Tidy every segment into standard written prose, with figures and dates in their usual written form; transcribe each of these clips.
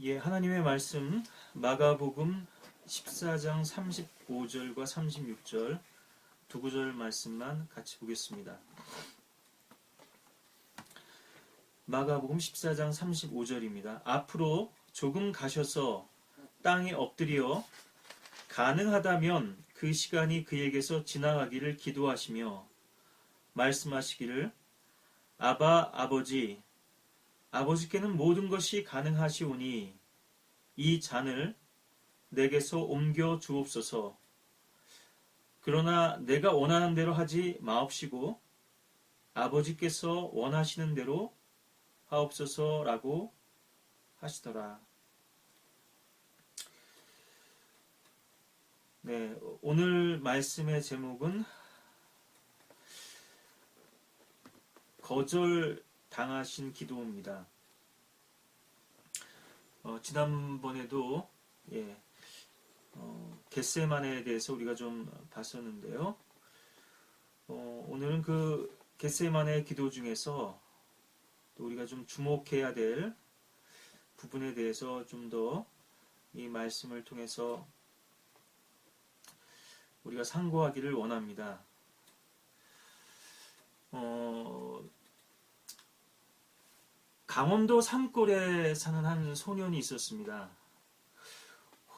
예, 하나님의 말씀 마가복음 14장 35절과 36절 두 구절 말씀만 같이 보겠습니다. 마가복음 14장 35절입니다. 앞으로 조금 가셔서 땅에 엎드려 가능하다면 그 시간이 그에게서 지나가기를 기도하시며 말씀하시기를 아바 아버지 아버지께는 모든 것이 가능하시오니 이 잔을 내게서 옮겨 주옵소서. 그러나 내가 원하는 대로 하지 마옵시고 아버지께서 원하시는 대로 하옵소서라고 하시더라. 네, 오늘 말씀의 제목은 거절 당하신 기도입니다. 지난번에도 겟세마네에 대해서 우리가 좀 봤었는데요. 오늘은 그 겟세마네 기도 중에서 또 우리가 좀 주목해야 될 부분에 대해서 좀 더 이 말씀을 통해서 우리가 상고하기를 원합니다. 강원도 산골에 사는 한 소년이 있었습니다.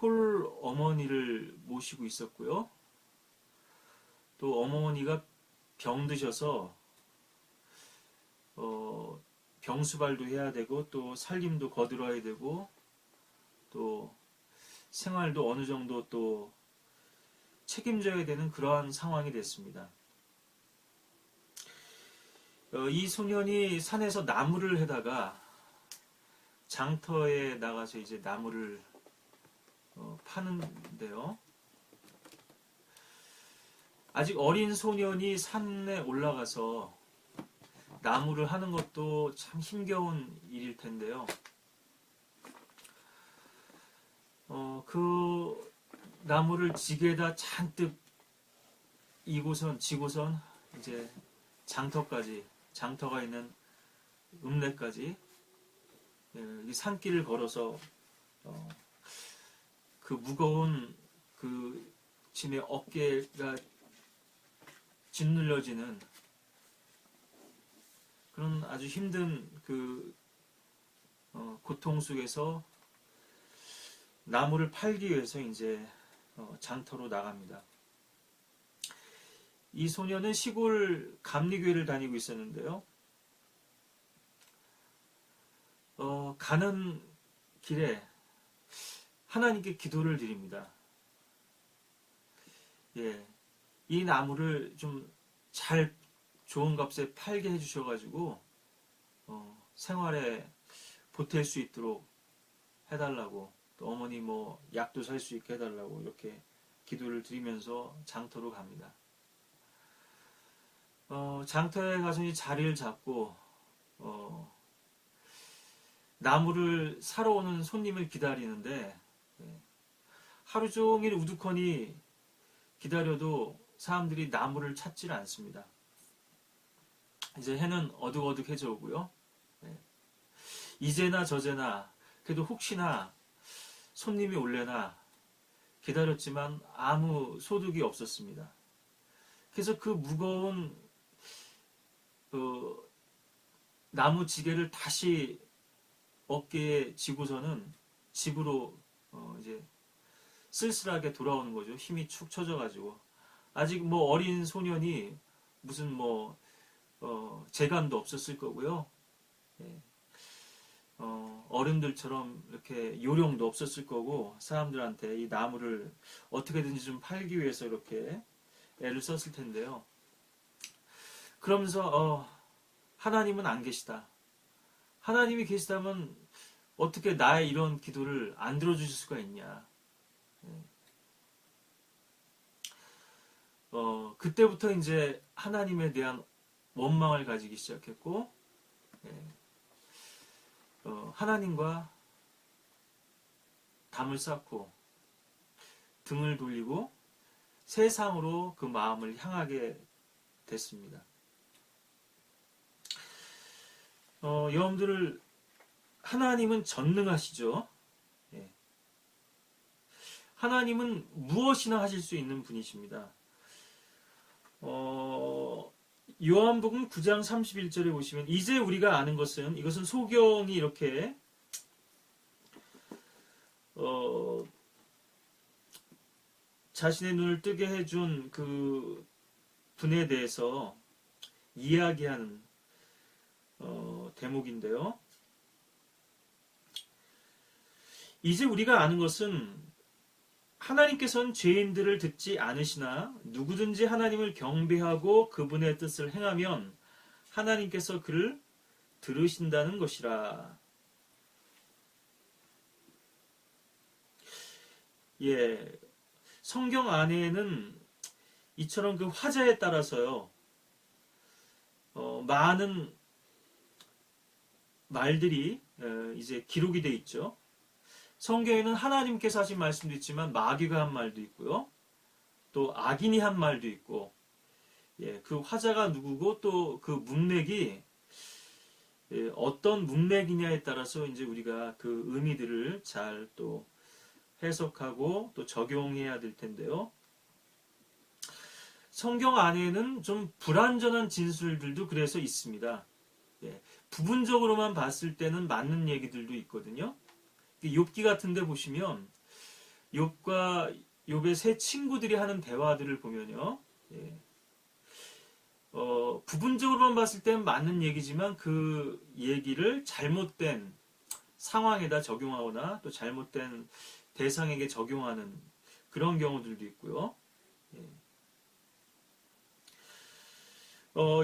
홀 어머니를 모시고 있었고요. 또 어머니가 병드셔서 병수발도 해야 되고 또 살림도 거들어야 되고 또 생활도 어느 정도 또 책임져야 되는 그러한 상황이 됐습니다. 이 소년이 산에서 나무를 해다가 장터에 나가서 이제 나무를 파는데요. 아직 어린 소년이 산에 올라가서 나무를 하는 것도 참 힘겨운 일일 텐데요. 그 나무를 지게에다 잔뜩 지고선 이제 장터가 있는 읍내까지 이 산길을 걸어서 그 무거운 그 짐의 어깨가 짓눌려지는 그런 아주 힘든 그 고통 속에서 나무를 팔기 위해서 이제 장터로 나갑니다. 이 소녀는 시골 감리교회를 다니고 있었는데요. 가는 길에 하나님께 기도를 드립니다. 이 나무를 좀 잘 좋은 값에 팔게 해주셔가지고 생활에 보탤 수 있도록 해달라고, 또 어머니 뭐 약도 살 수 있게 해달라고 이렇게 기도를 드리면서 장터로 갑니다. 장터에 가서 이 자리를 잡고 나무를 사러 오는 손님을 기다리는데 하루 종일 우두커니 기다려도 사람들이 나무를 찾지를 않습니다. 이제 해는 어둑어둑해져 오고요. 이제나 저제나 그래도 혹시나 손님이 올래나 기다렸지만 아무 소득이 없었습니다. 그래서 그 무거운 나무 지게를 다시 어깨에 지고서는 집으로 이제 쓸쓸하게 돌아오는 거죠. 힘이 축 처져가지고. 아직 뭐 어린 소년이 무슨 뭐 재간도 없었을 거고요. 어른들처럼 이렇게 요령도 없었을 거고, 사람들한테 이 나무를 어떻게든지 좀 팔기 위해서 이렇게 애를 썼을 텐데요. 그러면서 하나님은 안 계시다. 하나님이 계시다면 어떻게 나의 이런 기도를 안 들어주실 수가 있냐. 그때부터 이제 하나님에 대한 원망을 가지기 시작했고, 하나님과 담을 쌓고 등을 돌리고 세상으로 그 마음을 향하게 됐습니다. 여러분들, 하나님은 전능하시죠. 하나님은 무엇이나 하실 수 있는 분이십니다. 요한복음 9장 31절에 보시면 이제 우리가 아는 것은, 이것은 소경이 이렇게 자신의 눈을 뜨게 해준 그 분에 대해서 이야기하는 대목인데요. 이제 우리가 아는 것은 하나님께서는 죄인들을 듣지 않으시나 누구든지 하나님을 경배하고 그분의 뜻을 행하면 하나님께서 그를 들으신다는 것이라. 예, 성경 안에는 이처럼 그 화자에 따라서요, 많은 말들이 이제 기록이 돼 있죠. 성경에는 하나님께서 하신 말씀도 있지만 마귀가 한 말도 있고요. 또 악인이 한 말도 있고, 예, 그 화자가 누구고 또 그 문맥이 어떤 문맥이냐에 따라서 이제 우리가 그 의미들을 잘 또 해석하고 또 적용해야 될 텐데요. 성경 안에는 좀 불완전한 진술들도 그래서 있습니다. 예, 부분적으로만 봤을 때는 맞는 얘기들도 있거든요. 욥기 같은 데 보시면 욥과 욥의 세 친구들이 하는 대화들을 보면요. 예, 부분적으로만 봤을 때는 맞는 얘기지만 그 얘기를 잘못된 상황에다 적용하거나 또 잘못된 대상에게 적용하는 그런 경우들도 있고요. 예.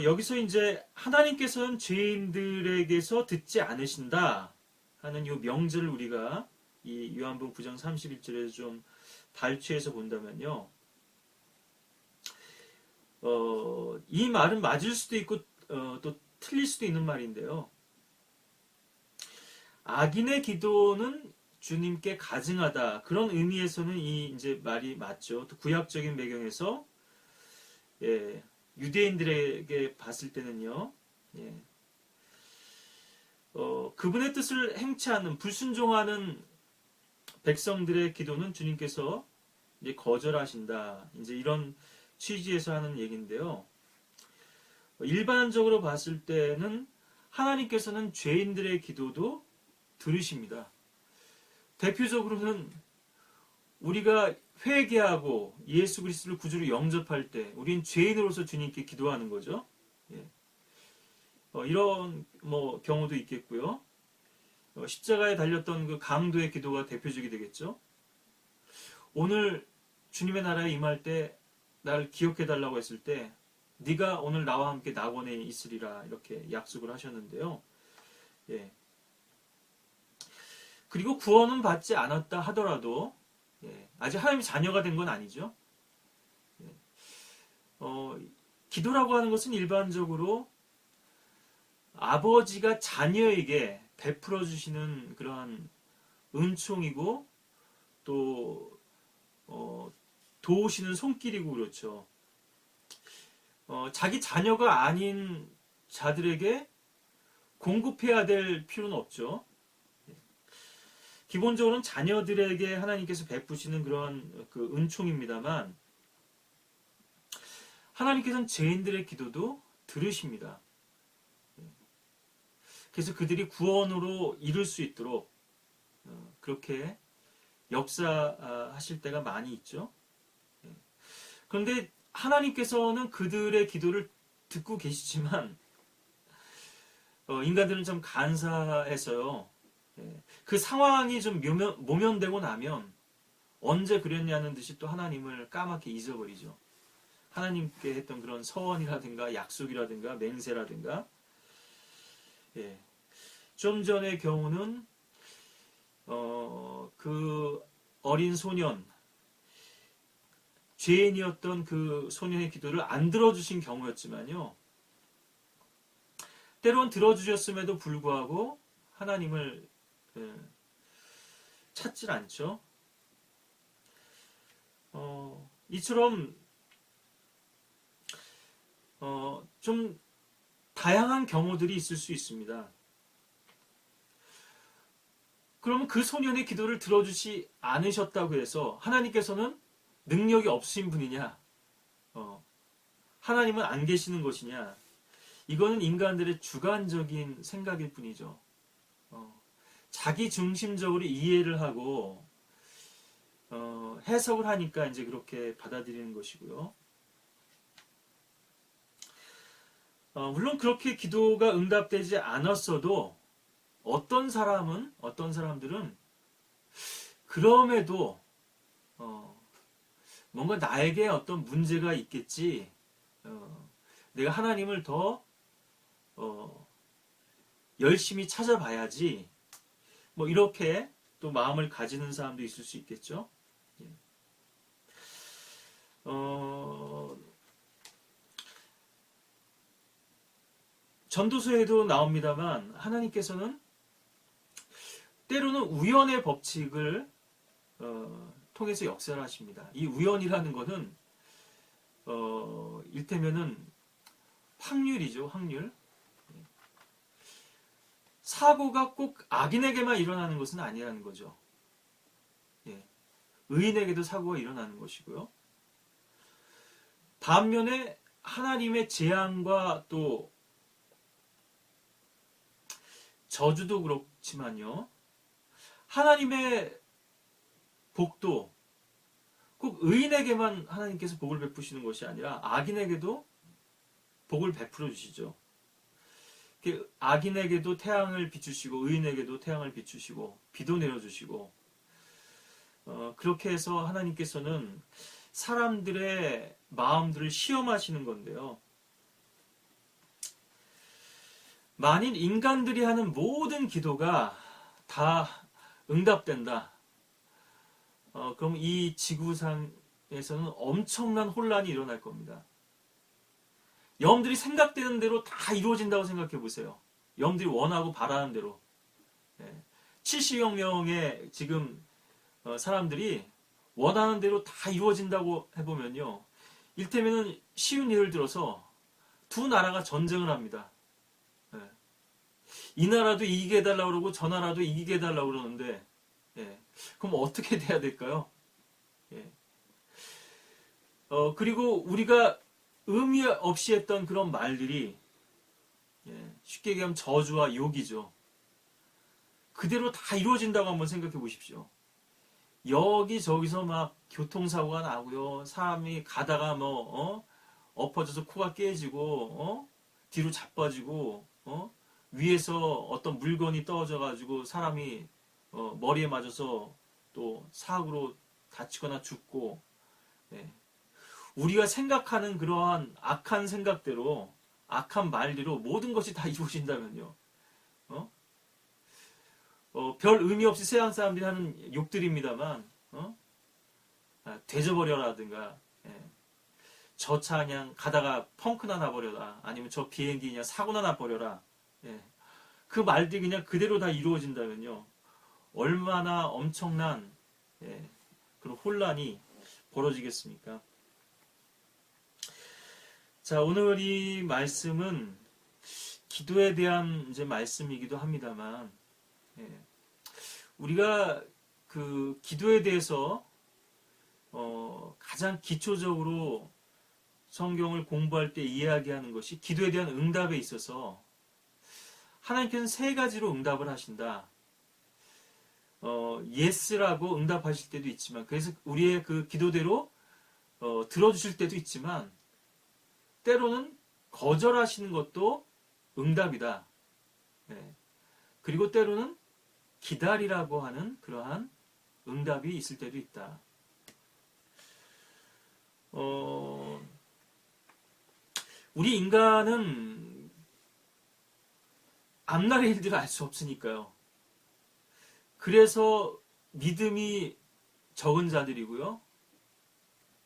여기서 이제 하나님께서는 죄인들에게서 듣지 않으신다 하는 이 명제를 우리가 이 요한복음 9장 31절에서 좀 발췌해서 본다면요. 이 말은 맞을 수도 있고 또 틀릴 수도 있는 말인데요. 악인의 기도는 주님께 가증하다, 그런 의미에서는 이 이제 말이 맞죠. 또 구약적인 배경에서 예, 유대인들에게 봤을 때는요. 예, 그분의 뜻을 행치 않는 불순종하는 백성들의 기도는 주님께서 이제 거절하신다. 이제 이런 취지에서 하는 얘기인데요. 일반적으로 봤을 때는 하나님께서는 죄인들의 기도도 들으십니다. 대표적으로는 우리가 회개하고 예수 그리스도를 구주로 영접할 때 우린 죄인으로서 주님께 기도하는 거죠. 예. 이런 경우도 있겠고요. 십자가에 달렸던 그 강도의 기도가 대표적이 되겠죠. 오늘 주님의 나라에 임할 때 나를 기억해 달라고 했을 때 네가 오늘 나와 함께 낙원에 있으리라 이렇게 약속을 하셨는데요. 예. 그리고 구원은 받지 않았다 하더라도 예, 아직 하나님의 자녀가 된 건 아니죠. 예. 기도라고 하는 것은 일반적으로 아버지가 자녀에게 베풀어 주시는 그러한 은총이고 또 도우시는 손길이고 그렇죠. 자기 자녀가 아닌 자들에게 공급해야 될 필요는 없죠. 기본적으로는 자녀들에게 하나님께서 베푸시는 그런 그 은총입니다만 하나님께서는 죄인들의 기도도 들으십니다. 그래서 그들이 구원으로 이룰 수 있도록 그렇게 역사하실 때가 많이 있죠. 그런데 하나님께서는 그들의 기도를 듣고 계시지만 인간들은 좀 간사해서요. 그 상황이 좀 모면되고 나면 언제 그랬냐는 듯이 또 하나님을 까맣게 잊어버리죠. 하나님께 했던 그런 서원이라든가 약속이라든가 맹세라든가. 예. 좀 전의 경우는 그 어린 소년, 죄인이었던 그 소년의 기도를 안 들어주신 경우였지만요. 때론 들어주셨음에도 불구하고 하나님을 찾질 않죠. 이처럼 좀 다양한 경우들이 있을 수 있습니다. 그러면 그 소년의 기도를 들어주지 않으셨다고 해서 하나님께서는 능력이 없으신 분이냐? 하나님은 안 계시는 것이냐? 이거는 인간들의 주관적인 생각일 뿐이죠. 자기 중심적으로 이해를 하고 해석을 하니까 이제 그렇게 받아들이는 것이고요. 물론 그렇게 기도가 응답되지 않았어도 어떤 사람들은 그럼에도 뭔가 나에게 어떤 문제가 있겠지. 내가 하나님을 더 열심히 찾아봐야지. 뭐 이렇게 또 마음을 가지는 사람도 있을 수 있겠죠. 예. 전도서에도 나옵니다만 하나님께서는 때로는 우연의 법칙을 통해서 역사를 하십니다. 이 우연이라는 것은 일테면은 확률이죠. 확률. 사고가 꼭 악인에게만 일어나는 것은 아니라는 거죠. 예. 의인에게도 사고가 일어나는 것이고요. 반면에 하나님의 재앙과 또 저주도 그렇지만요. 하나님의 복도 꼭 의인에게만 하나님께서 복을 베푸시는 것이 아니라 악인에게도 복을 베풀어 주시죠. 악인에게도 태양을 비추시고 의인에게도 태양을 비추시고 비도 내려주시고 그렇게 해서 하나님께서는 사람들의 마음들을 시험하시는 건데요. 만일 인간들이 하는 모든 기도가 다 응답된다. 그럼 이 지구상에서는 엄청난 혼란이 일어날 겁니다. 여러분들이 생각되는 대로 다 이루어진다고 생각해 보세요. 여러분들이 원하고 바라는 대로. 70여 명의 지금 사람들이 원하는 대로 다 이루어진다고 해보면요. 일테면은 쉬운 예를 들어서 두 나라가 전쟁을 합니다. 이 나라도 이기게 해달라고 그러고 저 나라도 이기게 해달라고 그러는데 그럼 어떻게 돼야 될까요? 그리고 우리가 의미 없이 했던 그런 말들이 쉽게 얘기하면 저주와 욕이죠. 그대로 다 이루어진다고 한번 생각해 보십시오. 여기저기서 막 교통사고가 나고요. 사람이 가다가 엎어져서 코가 깨지고 뒤로 자빠지고 위에서 어떤 물건이 떨어져가지고 사람이 머리에 맞아서 또 사고로 다치거나 죽고 우리가 생각하는 그러한 악한 생각대로 악한 말대로 모든 것이 다 이루어진다면요. 별 의미 없이 세상 사람들이 하는 욕들입니다만 되져버려라든가 저 차 그냥 가다가 펑크나 나버려라 아니면 저 비행기 그냥 사고나 나버려라 그 말들이 그냥 그대로 다 이루어진다면요. 얼마나 엄청난 그런 혼란이 벌어지겠습니까? 자, 오늘 이 말씀은 기도에 대한 이제 말씀이기도 합니다만, 우리가 그 기도에 대해서 가장 기초적으로 성경을 공부할 때 이야기하는 것이 기도에 대한 응답에 있어서 하나님께서는 세 가지로 응답을 하신다. yes라고 응답하실 때도 있지만, 그래서 우리의 그 기도대로 들어주실 때도 있지만, 때로는 거절하시는 것도 응답이다. 그리고 때로는 기다리라고 하는 그러한 응답이 있을 때도 있다. 우리 인간은 앞날의 일들을 알 수 없으니까요. 그래서 믿음이 적은 자들이고요.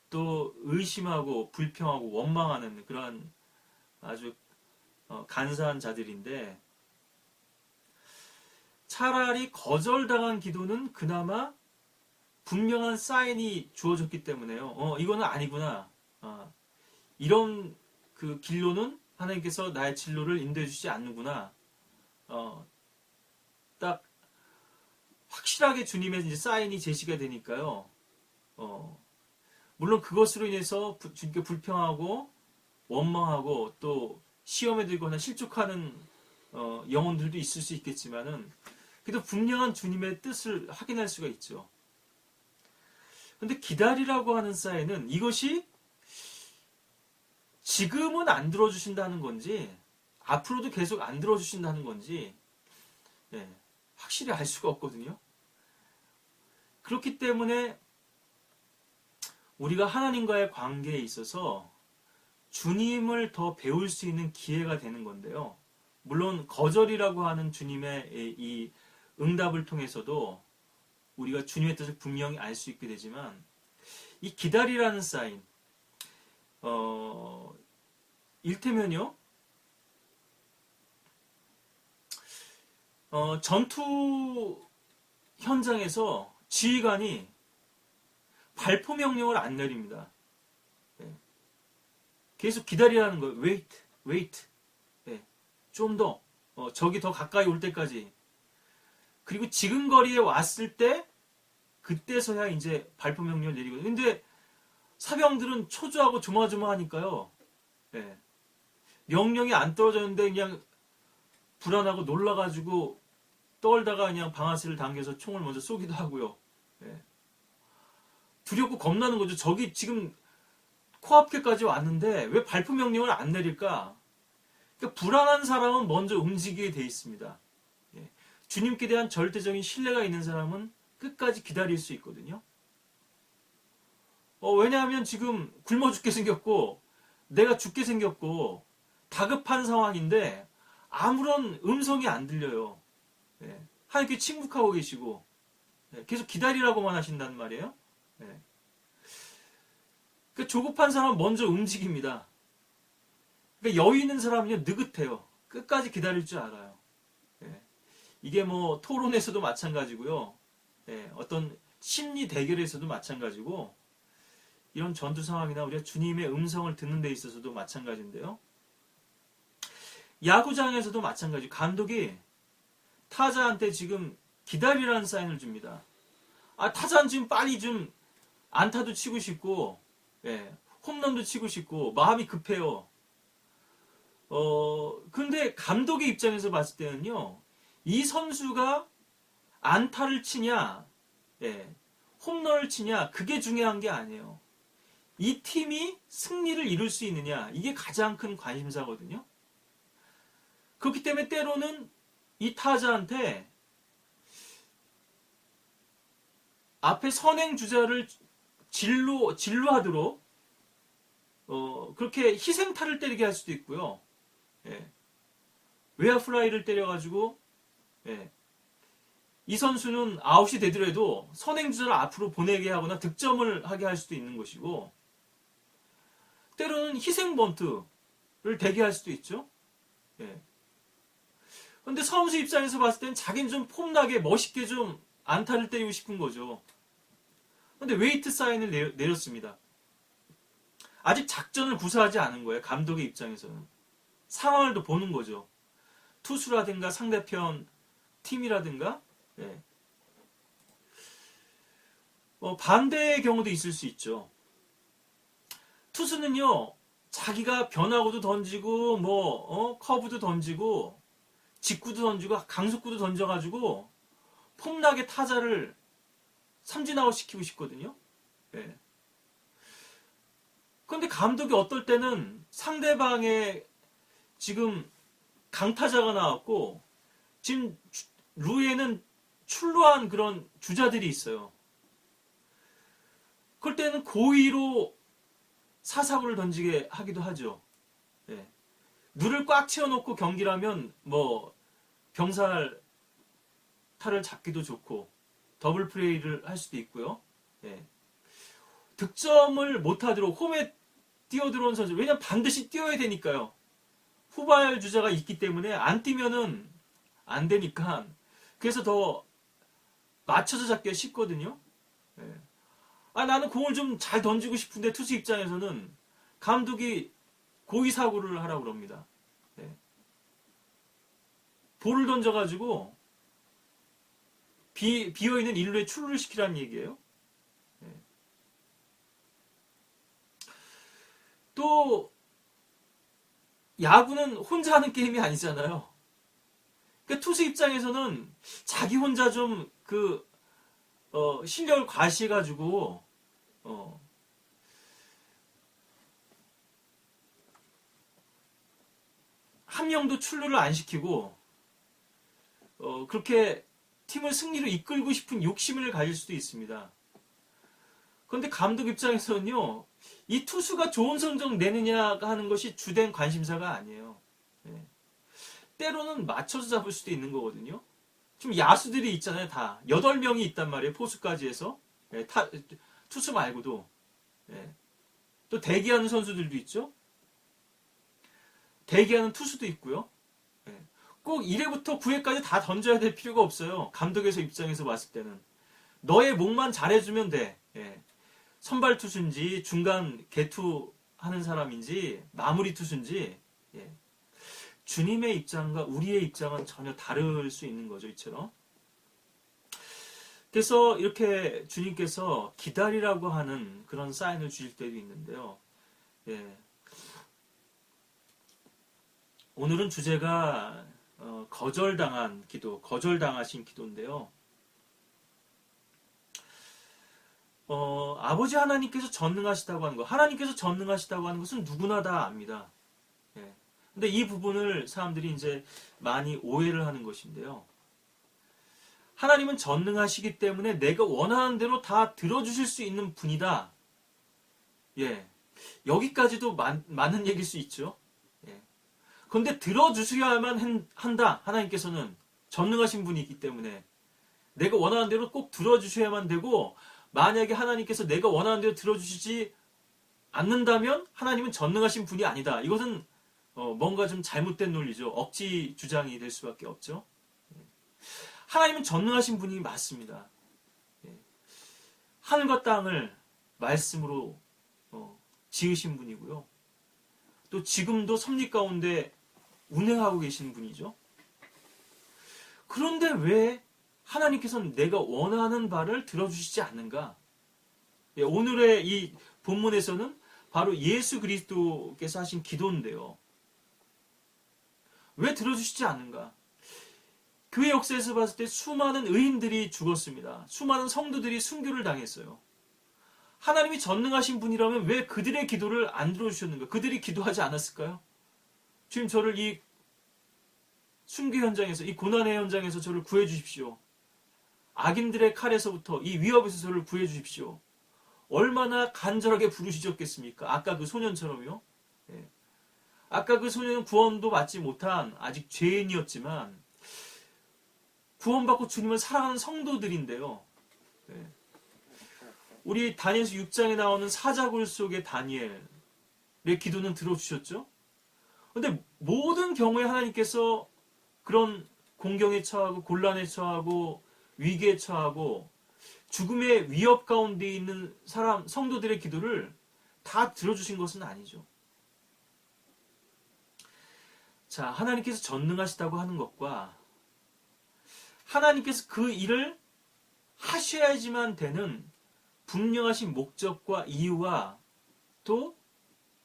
또 의심하고 불평하고 원망하는 그러한 아주 간사한 자들인데 차라리 거절당한 기도는 그나마 분명한 사인이 주어졌기 때문에요. 이거는 아니구나. 이런 그 길로는 하나님께서 나의 진로를 인도해 주시지 않는구나. 딱 확실하게 주님의 이제 사인이 제시가 되니까요. 물론 그것으로 인해서 주님께 불평하고 원망하고 또 시험에 들거나 실족하는 영혼들도 있을 수 있겠지만은 그래도 분명한 주님의 뜻을 확인할 수가 있죠. 근데 기다리라고 하는 사인은 이것이 지금은 안 들어주신다는 건지 앞으로도 계속 안 들어주신다는 건지 확실히 알 수가 없거든요. 그렇기 때문에 우리가 하나님과의 관계에 있어서 주님을 더 배울 수 있는 기회가 되는 건데요. 물론 거절이라고 하는 주님의 이 응답을 통해서도 우리가 주님의 뜻을 분명히 알 수 있게 되지만 이 기다리라는 사인 일테면요. 전투 현장에서 지휘관이 발포 명령을 안 내립니다. 계속 기다리라는 거예요. wait. 좀 더, 적이 더 가까이 올 때까지. 그리고 지금 거리에 왔을 때, 그때서야 이제 발포 명령을 내리거든요. 근데 사병들은 초조하고 조마조마하니까요. 명령이 안 떨어졌는데 그냥 불안하고 놀라가지고 떨다가 그냥 방아쇠를 당겨서 총을 먼저 쏘기도 하고요. 두렵고 겁나는 거죠. 적이 지금 코앞에까지 왔는데 왜 발포 명령을 안 내릴까? 그러니까 불안한 사람은 먼저 움직이게 돼 있습니다. 주님께 대한 절대적인 신뢰가 있는 사람은 끝까지 기다릴 수 있거든요. 왜냐하면 지금 굶어 죽게 생겼고 내가 죽게 생겼고 다급한 상황인데 아무런 음성이 안 들려요. 하나님께 침묵하고 계시고 계속 기다리라고만 하신단 말이에요. 그 조급한 사람은 먼저 움직입니다. 그러니까 여유 있는 사람은요 느긋해요. 끝까지 기다릴 줄 알아요. 이게 뭐 토론에서도 마찬가지고요. 어떤 심리 대결에서도 마찬가지고 이런 전투 상황이나 우리가 주님의 음성을 듣는 데 있어서도 마찬가지인데요. 야구장에서도 마찬가지. 감독이 타자한테 지금 기다리라는 사인을 줍니다. 타자는 지금 빨리 좀 안타도 치고 싶고 홈런도 치고 싶고 마음이 급해요. 근데 감독의 입장에서 봤을 때는요. 이 선수가 안타를 치냐 홈런을 치냐 그게 중요한 게 아니에요. 이 팀이 승리를 이룰 수 있느냐 이게 가장 큰 관심사거든요. 그렇기 때문에 때로는 이 타자한테 앞에 선행 주자를 진루하도록 그렇게 희생타를 때리게 할 수도 있고요. 외야 플라이를 때려가지고 이 선수는 아웃이 되더라도 선행 주자를 앞으로 보내게 하거나 득점을 하게 할 수도 있는 것이고 때로는 희생 번트를 대게 할 수도 있죠. 근데 선수 입장에서 봤을 땐 자기는 좀 폼나게 멋있게 좀 안타를 때리고 싶은 거죠. 근데 웨이트 사인을 내렸습니다. 아직 작전을 구사하지 않은 거예요. 감독의 입장에서는. 상황을 또 보는 거죠. 투수라든가 상대편 팀이라든가 반대의 경우도 있을 수 있죠. 투수는요. 자기가 변화구도 던지고 커브도 던지고 직구도 던지고 강속구도 던져가지고 폼나게 타자를 삼진아웃 시키고 싶거든요. 그런데 감독이 어떨 때는 상대방의 지금 강타자가 나왔고 지금 루에는 출루한 그런 주자들이 있어요. 그럴 때는 고의로 사사구를 던지게 하기도 하죠. 눈을 꽉 채워놓고 경기라면 병살 타를 잡기도 좋고 더블 플레이를 할 수도 있고요. 득점을 못하도록 홈에 뛰어들어온 선수 왜냐면 반드시 뛰어야 되니까요. 후발 주자가 있기 때문에 안 뛰면은 안 되니까 그래서 더 맞춰서 잡기가 쉽거든요. 나는 공을 좀 잘 던지고 싶은데 투수 입장에서는 감독이 고의 사구를 하라고 그럽니다. 볼을 던져가지고 비어있는 일루에 출루를 시키라는 얘기예요. 예. 또 야구는 혼자 하는 게임이 아니잖아요. 그러니까 투수 입장에서는 자기 혼자 좀 실력을 과시해가지고 한 명도 출루를 안 시키고 그렇게 팀을 승리로 이끌고 싶은 욕심을 가질 수도 있습니다. 그런데 감독 입장에서는요, 이 투수가 좋은 성적 내느냐가 하는 것이 주된 관심사가 아니에요. 예. 때로는 맞춰서 잡을 수도 있는 거거든요. 지금 야수들이 있잖아요, 다. 8명이 있단 말이에요, 포수까지 해서. 예, 투수 말고도. 예. 또 대기하는 선수들도 있죠. 대기하는 투수도 있고요. 예. 꼭 1회부터 9회까지 다 던져야 될 필요가 없어요. 감독에서 입장에서 봤을 때는. 너의 목만 잘해주면 돼. 예. 선발 투수인지 중간 개투 하는 사람인지 마무리 투수인지 예. 주님의 입장과 우리의 입장은 전혀 다를 수 있는 거죠. 이처럼. 그래서 이렇게 주님께서 기다리라고 하는 그런 사인을 주실 때도 있는데요. 예. 오늘은 주제가 거절당한 기도, 거절당하신 기도인데요. 아버지 하나님께서 전능하시다고 하는 것, 하나님께서 전능하시다고 하는 것은 누구나 다 압니다. 예. 근데 이 부분을 사람들이 이제 많이 오해를 하는 것인데요. 하나님은 전능하시기 때문에 내가 원하는 대로 다 들어주실 수 있는 분이다. 예. 여기까지도 맞는 얘기일 수 있죠. 예. 그런데 들어주셔야만 한다. 하나님께서는 전능하신 분이기 때문에 내가 원하는 대로 꼭 들어주셔야만 되고 만약에 하나님께서 내가 원하는 대로 들어주시지 않는다면 하나님은 전능하신 분이 아니다. 이것은 뭔가 좀 잘못된 논리죠. 억지 주장이 될 수밖에 없죠. 하나님은 전능하신 분이 맞습니다. 하늘과 땅을 말씀으로 지으신 분이고요. 또 지금도 섭리 가운데 운행하고 계시는 분이죠. 그런데 왜 하나님께서는 내가 원하는 바를 들어주시지 않는가? 오늘의 이 본문에서는 바로 예수 그리스도께서 하신 기도인데요. 왜 들어주시지 않는가? 교회 역사에서 봤을 때 수많은 의인들이 죽었습니다. 수많은 성도들이 순교를 당했어요. 하나님이 전능하신 분이라면 왜 그들의 기도를 안 들어주셨는가? 그들이 기도하지 않았을까요? 지금 저를 이 순교 현장에서, 이 고난의 현장에서 저를 구해주십시오. 악인들의 칼에서부터 이 위협에서 저를 구해주십시오. 얼마나 간절하게 부르시셨겠습니까? 아까 그 소년처럼요. 예. 아까 그 소년은 구원도 받지 못한 아직 죄인이었지만 구원받고 주님을 사랑하는 성도들인데요. 예. 우리 다니엘서 6장에 나오는 사자굴 속의 다니엘의 기도는 들어주셨죠? 그런데 모든 경우에 하나님께서 그런 공경에 처하고 곤란에 처하고 위기에 처하고 죽음의 위협 가운데 있는 성도들의 기도를 다 들어주신 것은 아니죠. 자, 하나님께서 전능하시다고 하는 것과 하나님께서 그 일을 하셔야지만 되는 분명하신 목적과 이유와 또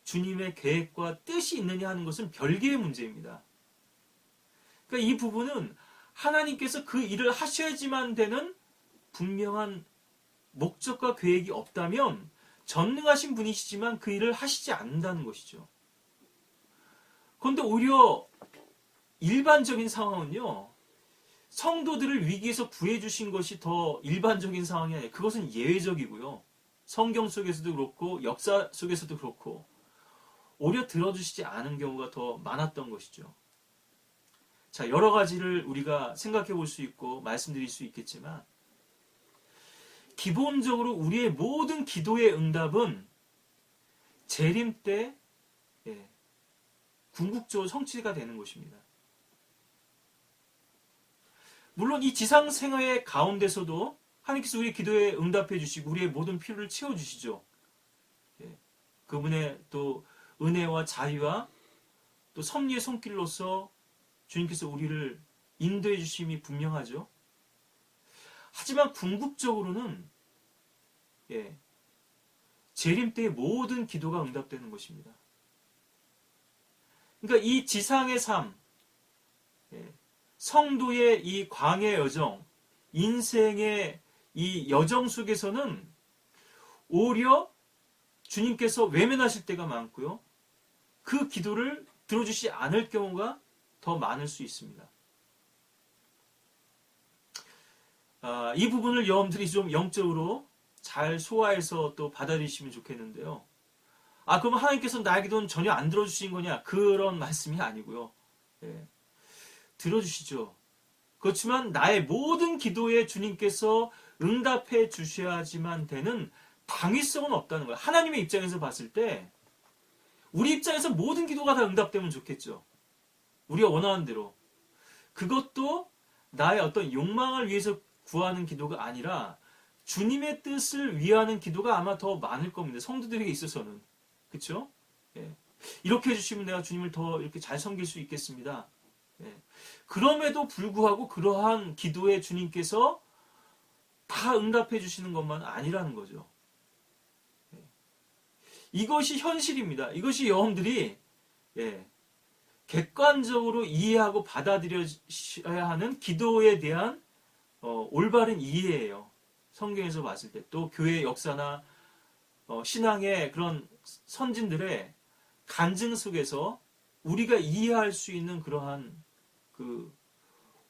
주님의 계획과 뜻이 있느냐 하는 것은 별개의 문제입니다. 그러니까 이 부분은 하나님께서 그 일을 하셔야지만 되는 분명한 목적과 계획이 없다면 전능하신 분이시지만 그 일을 하시지 않는다는 것이죠. 그런데 오히려 일반적인 상황은요. 성도들을 위기에서 구해주신 것이 더 일반적인 상황이 아니에요. 그것은 예외적이고요. 성경 속에서도 그렇고 역사 속에서도 그렇고 오히려 들어주시지 않은 경우가 더 많았던 것이죠. 자, 여러 가지를 우리가 생각해 볼 수 있고 말씀드릴 수 있겠지만 기본적으로 우리의 모든 기도의 응답은 재림 때 궁극적으로 성취가 되는 것입니다. 물론 이 지상 생활의 가운데서도 하나님께서 우리의 기도에 응답해 주시고 우리의 모든 필요를 채워주시죠. 그분의 또 은혜와 자유와 또 섭리의 손길로서 주님께서 우리를 인도해 주심이 분명하죠. 하지만 궁극적으로는 예, 재림 때의 모든 기도가 응답되는 것입니다. 그러니까 이 지상의 삶, 예, 성도의 이 광해 여정, 인생의 이 여정 속에서는 오히려 주님께서 외면하실 때가 많고요. 그 기도를 들어주시 않을 경우가 더 많을 수 있습니다. 이 부분을 여러분들이 좀 영적으로 잘 소화해서 또 받아들이시면 좋겠는데요. 그럼 하나님께서 나의 기도는 전혀 안 들어주신 거냐? 그런 말씀이 아니고요. 예, 들어주시죠. 그렇지만 나의 모든 기도에 주님께서 응답해 주셔야지만 되는 당위성은 없다는 거예요. 하나님의 입장에서 봤을 때 우리 입장에서 모든 기도가 다 응답되면 좋겠죠. 우리가 원하는 대로. 그것도 나의 어떤 욕망을 위해서 구하는 기도가 아니라 주님의 뜻을 위하는 기도가 아마 더 많을 겁니다. 성도들에게 있어서는. 그렇죠? 예. 이렇게 해주시면 내가 주님을 더 이렇게 잘 섬길 수 있겠습니다. 예. 그럼에도 불구하고 그러한 기도에 주님께서 다 응답해 주시는 것만 아니라는 거죠. 예. 이것이 현실입니다. 이것이 여러분들이 객관적으로 이해하고 받아들여야 하는 기도에 대한 올바른 이해예요. 성경에서 봤을 때 또 교회의 역사나 신앙의 그런 선진들의 간증 속에서 우리가 이해할 수 있는 그러한 그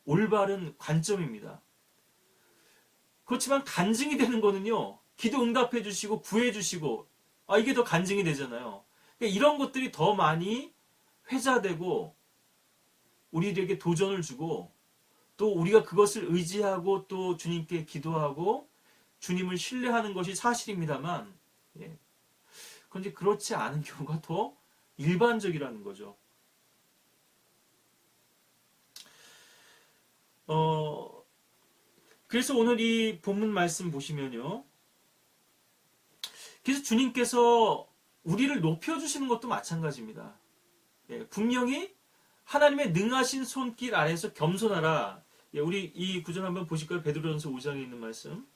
올바른 관점입니다. 그렇지만 간증이 되는 거는요, 기도 응답해 주시고 구해 주시고 이게 더 간증이 되잖아요. 그러니까 이런 것들이 더 많이 회자되고 우리에게 도전을 주고 또 우리가 그것을 의지하고 또 주님께 기도하고 주님을 신뢰하는 것이 사실입니다만 그런데 그렇지 않은 경우가 더 일반적이라는 거죠. 그래서 오늘 이 본문 말씀 보시면요. 그래서 주님께서 우리를 높여주시는 것도 마찬가지입니다. 분명히 하나님의 능하신 손길 아래에서 겸손하라. 우리 이 구절 한번 보실까요? 베드로전서 5장에 있는 말씀.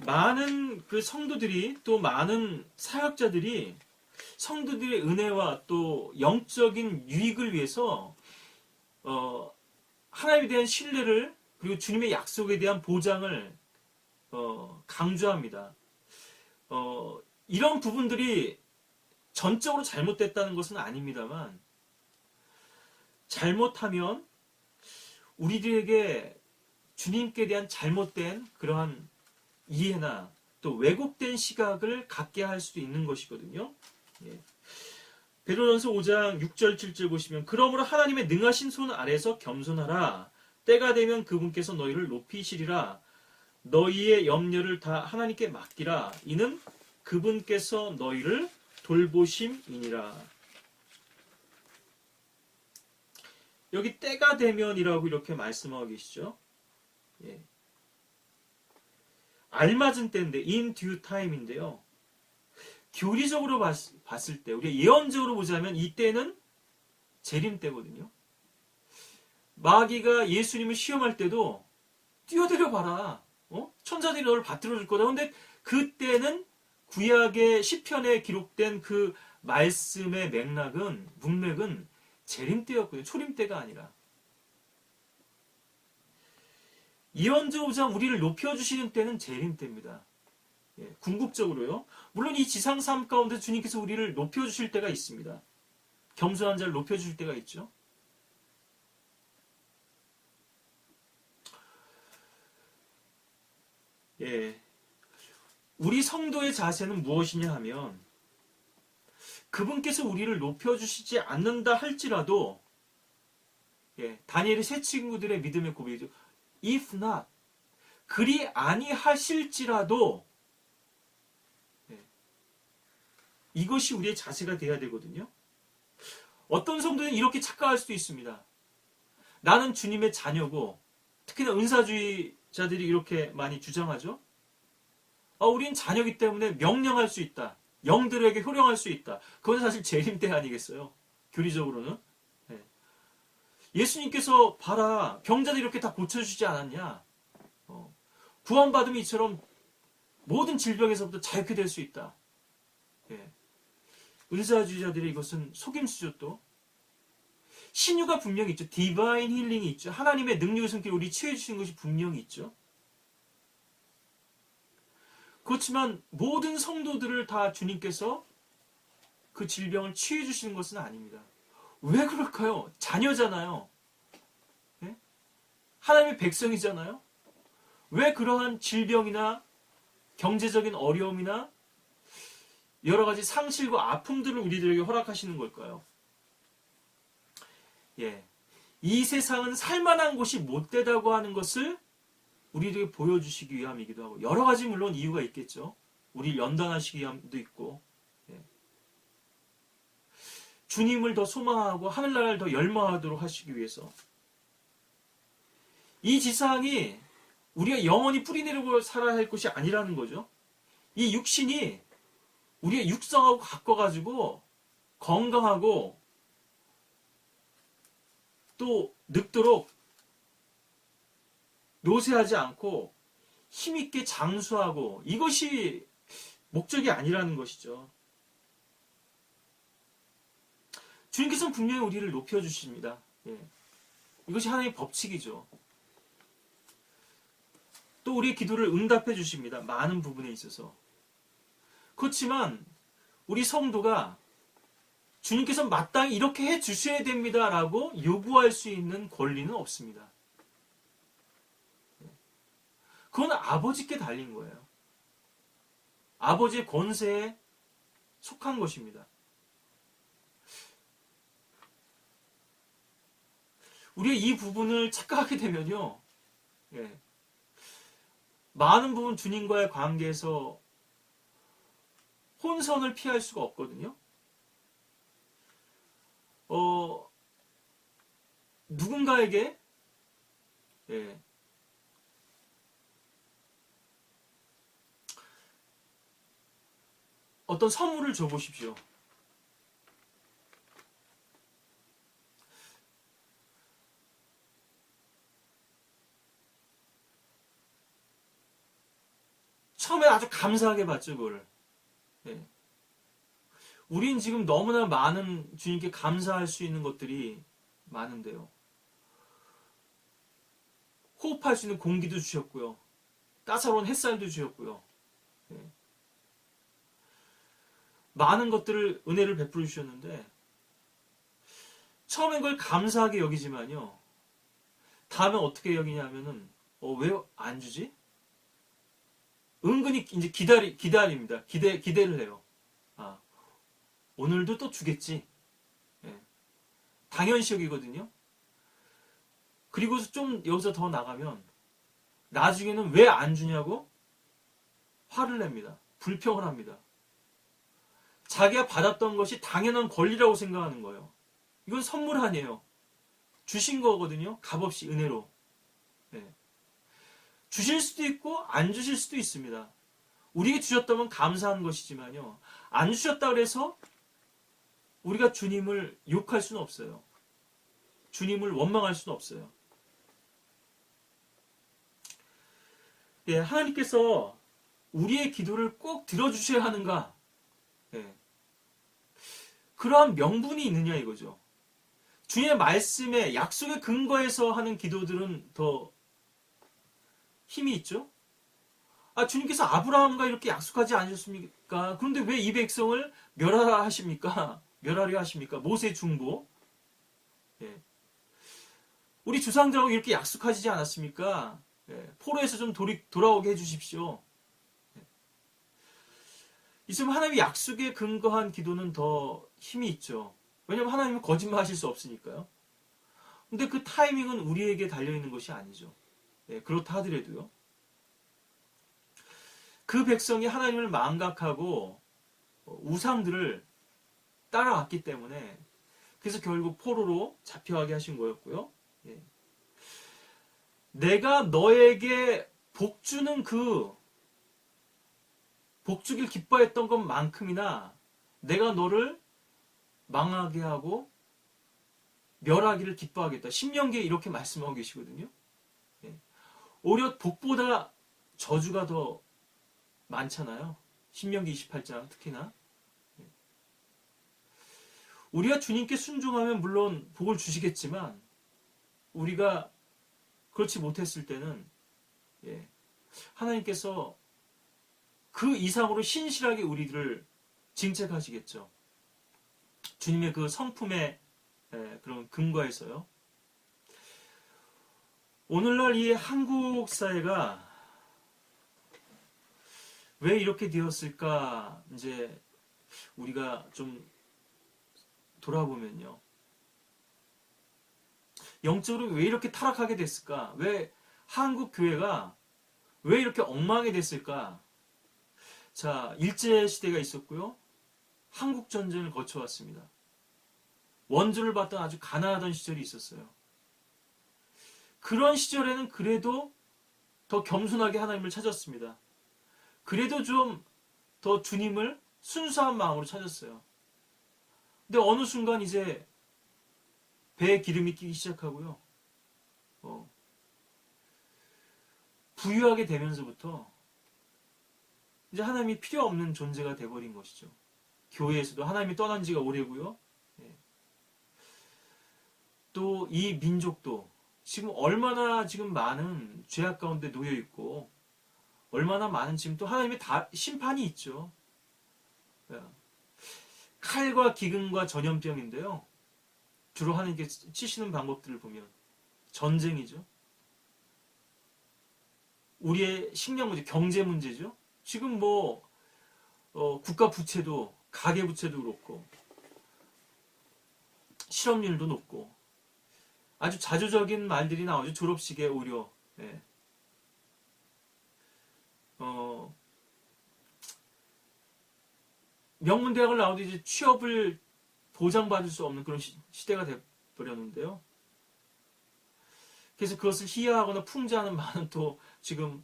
많은 그 성도들이 또 많은 사역자들이 성도들의 은혜와 또 영적인 유익을 위해서 하나님에 대한 신뢰를 그리고 주님의 약속에 대한 보장을 강조합니다. 이런 부분들이 전적으로 잘못됐다는 것은 아닙니다만 잘못하면 우리들에게 주님께 대한 잘못된 그러한 이해나 또 왜곡된 시각을 갖게 할 수도 있는 것이거든요. 베드로전서 5장 6절 7절 보시면 그러므로 하나님의 능하신 손 아래서 겸손하라. 때가 되면 그분께서 너희를 높이시리라. 너희의 염려를 다 하나님께 맡기라. 이는 그분께서 너희를 돌보심이니라. 여기 때가 되면이라고 이렇게 말씀하고 계시죠. 알맞은 때인데 in due time인데요. 교리적으로 봤을 때 우리가 예언적으로 보자면 이 때는 재림 때거든요. 마귀가 예수님을 시험할 때도 뛰어들어 봐라. 천사들이 너를 받들어 줄 거다. 근데 그때는 구약의 시편에 기록된 그 말씀의 문맥은 재림 때였거든요. 초림 때가 아니라. 예언적으로 우리를 높여주시는 때는 재림 때입니다. 궁극적으로요. 물론 이 지상 삶 가운데 주님께서 우리를 높여주실 때가 있습니다. 겸손한 자를 높여주실 때가 있죠. 우리 성도의 자세는 무엇이냐 하면 그분께서 우리를 높여주시지 않는다 할지라도 다니엘의 세 친구들의 믿음의 고백이죠. If not, 그리 아니하실지라도 이것이 우리의 자세가 돼야 되거든요. 어떤 성도는 이렇게 착각할 수도 있습니다. 나는 주님의 자녀고 특히나 은사주의자들이 이렇게 많이 주장하죠. 우린 자녀이기 때문에 명령할 수 있다. 영들에게 효령할 수 있다. 그건 사실 재림때 아니겠어요? 교리적으로는. 예. 예수님께서 봐라 병자들 이렇게 다 고쳐주지 않았냐? 구원받으면 이처럼 모든 질병에서부터 자유케 될 수 있다. 예. 의사주의자들의 이것은 속임수죠 또. 신유가 분명히 있죠. 디바인 힐링이 있죠. 하나님의 능력의 손길로 우리 치유해 주시는 것이 분명히 있죠. 그렇지만 모든 성도들을 다 주님께서 그 질병을 치유해 주시는 것은 아닙니다. 왜 그럴까요? 자녀잖아요. 네? 하나님의 백성이잖아요. 왜 그러한 질병이나 경제적인 어려움이나 여러 가지 상실과 아픔들을 우리들에게 허락하시는 걸까요? 예. 이 세상은 살만한 곳이 못되다고 하는 것을 우리에게 보여주시기 위함이기도 하고, 여러 가지 물론 이유가 있겠죠. 우리를 연단하시기 위함도 있고, 예. 주님을 더 소망하고 하늘나라를 더 열망하도록 하시기 위해서. 이 지상이 우리가 영원히 뿌리내리고 살아야 할 것이 아니라는 거죠. 이 육신이 우리의 육성하고 가꿔가지고 건강하고 또 늙도록 노쇠하지 않고 힘있게 장수하고, 이것이 목적이 아니라는 것이죠. 주님께서는 분명히 우리를 높여주십니다. 예. 이것이 하나님의 법칙이죠. 또 우리의 기도를 응답해 주십니다. 많은 부분에 있어서. 그렇지만 우리 성도가 주님께서 마땅히 이렇게 해 주셔야 됩니다라고 요구할 수 있는 권리는 없습니다. 그건 아버지께 달린 거예요. 아버지의 권세에 속한 것입니다. 우리가 이 부분을 착각하게 되면요, 예, 많은 부분 주님과의 관계에서 혼선을 피할 수가 없거든요. 누군가에게, 예, 어떤 선물을 줘보십시오. 처음에 아주 감사하게 받죠, 그걸. 예. 우린 지금 너무나 많은 주님께 감사할 수 있는 것들이 많은데요. 호흡할 수 있는 공기도 주셨고요. 따사로운 햇살도 주셨고요. 예. 많은 것들을, 은혜를 베풀어 주셨는데, 처음엔 그걸 감사하게 여기지만요, 다음에 어떻게 여기냐면은, 왜 안 주지? 은근히 이제 기다립니다. 기대를 해요. 아, 오늘도 또 주겠지. 예. 당연시 여기거든요. 그리고 좀 여기서 더 나가면, 나중에는 왜 안 주냐고 화를 냅니다. 불평을 합니다. 자기가 받았던 것이 당연한 권리라고 생각하는 거예요. 이건 선물 아니에요. 주신 거거든요. 값없이 은혜로. 네. 주실 수도 있고 안 주실 수도 있습니다. 우리에게 주셨다면 감사한 것이지만요, 안 주셨다 그래서 우리가 주님을 욕할 수는 없어요. 주님을 원망할 수는 없어요. 예, 하나님께서 우리의 기도를 꼭 들어주셔야 하는가? 예. 그러한 명분이 있느냐 이거죠. 주님의 말씀에, 약속의 근거에서 하는 기도들은 더 힘이 있죠. 주님께서 아브라함과 이렇게 약속하지 않으셨습니까? 그런데 왜 이 백성을 멸하라 하십니까? 멸하려 하십니까? 모세 중보. 예. 우리 조상들하고 이렇게 약속하지 않았습니까? 예. 포로에서 좀 돌아오게 해주십시오. 예. 있으면 하나님의 약속에 근거한 기도는 더 힘이 있죠. 왜냐하면 하나님은 거짓말 하실 수 없으니까요. 근데 그 타이밍은 우리에게 달려있는 것이 아니죠. 예. 그렇다 하더라도요. 그 백성이 하나님을 망각하고 우상들을 따라왔기 때문에, 그래서 결국 포로로 잡혀가게 하신 거였고요. 예. 내가 너에게 복 주는 그 복주길 기뻐했던 것만큼이나 내가 너를 망하게 하고 멸하기를 기뻐하겠다. 신명기에 이렇게 말씀하고 계시거든요. 예. 오히려 복보다 저주가 더 많잖아요. 신명기 28장 특히나. 예. 우리가 주님께 순종하면 물론 복을 주시겠지만 우리가 그렇지 못했을 때는 예. 하나님께서 그 이상으로 신실하게 우리들을 징책하시겠죠. 주님의 그 성품의 그런 근거에서요. 오늘날 이 한국 사회가 왜 이렇게 되었을까? 이제 우리가 좀 돌아보면요. 영적으로 왜 이렇게 타락하게 됐을까? 왜 한국 교회가 왜 이렇게 엉망이 됐을까? 자, 일제시대가 있었고요. 한국전쟁을 거쳐왔습니다. 원조를 받던 아주 가난하던 시절이 있었어요. 그런 시절에는 그래도 더 겸손하게 하나님을 찾았습니다. 그래도 좀 더 주님을 순수한 마음으로 찾았어요. 근데 어느 순간 이제 배에 기름이 끼기 시작하고요. 부유하게 되면서부터 이제 하나님이 필요 없는 존재가 돼버린 것이죠. 교회에서도 하나님이 떠난 지가 오래고요. 또 이 민족도 지금 얼마나 지금 많은 죄악 가운데 놓여 있고 얼마나 많은 지금 또 하나님의 심판이 있죠. 칼과 기근과 전염병인데요. 주로 하나님께 치시는 방법들을 보면 전쟁이죠. 우리의 식량 문제, 경제 문제죠. 지금 뭐 국가 부채도 가계 부채도 그렇고 실업률도 높고 아주 자조적인 말들이 나오죠. 졸업식에 오히려 명문대학을 나와도 이제 취업을 보장받을 수 없는 그런 시대가 돼버렸는데요. 그래서 그것을 희화하거나 풍자하는 많은 또 지금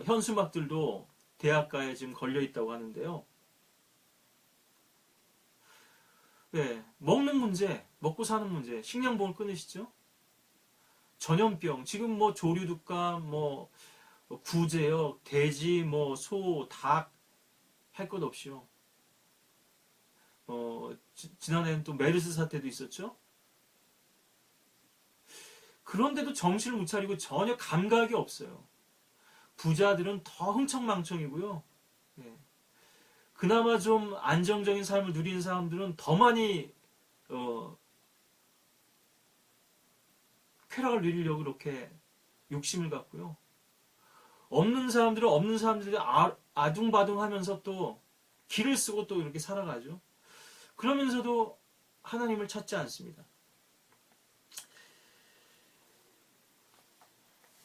현수막들도 대학가에 지금 걸려 있다고 하는데요. 먹는 문제, 먹고 사는 문제, 식량봉을 끊으시죠. 전염병, 지금 뭐 조류독감, 뭐 구제역, 돼지, 뭐 소, 닭 할 것 없이요. 지난해는 또 메르스 사태도 있었죠. 그런데도 정신을 못 차리고 전혀 감각이 없어요. 부자들은 더 흥청망청이고요. 그나마 좀 안정적인 삶을 누리는 사람들은 더 많이 쾌락을 누리려고 그렇게 욕심을 갖고요. 없는 사람들은 없는 사람들이 아둥바둥하면서 또 길을 쓰고 또 이렇게 살아가죠. 그러면서도 하나님을 찾지 않습니다.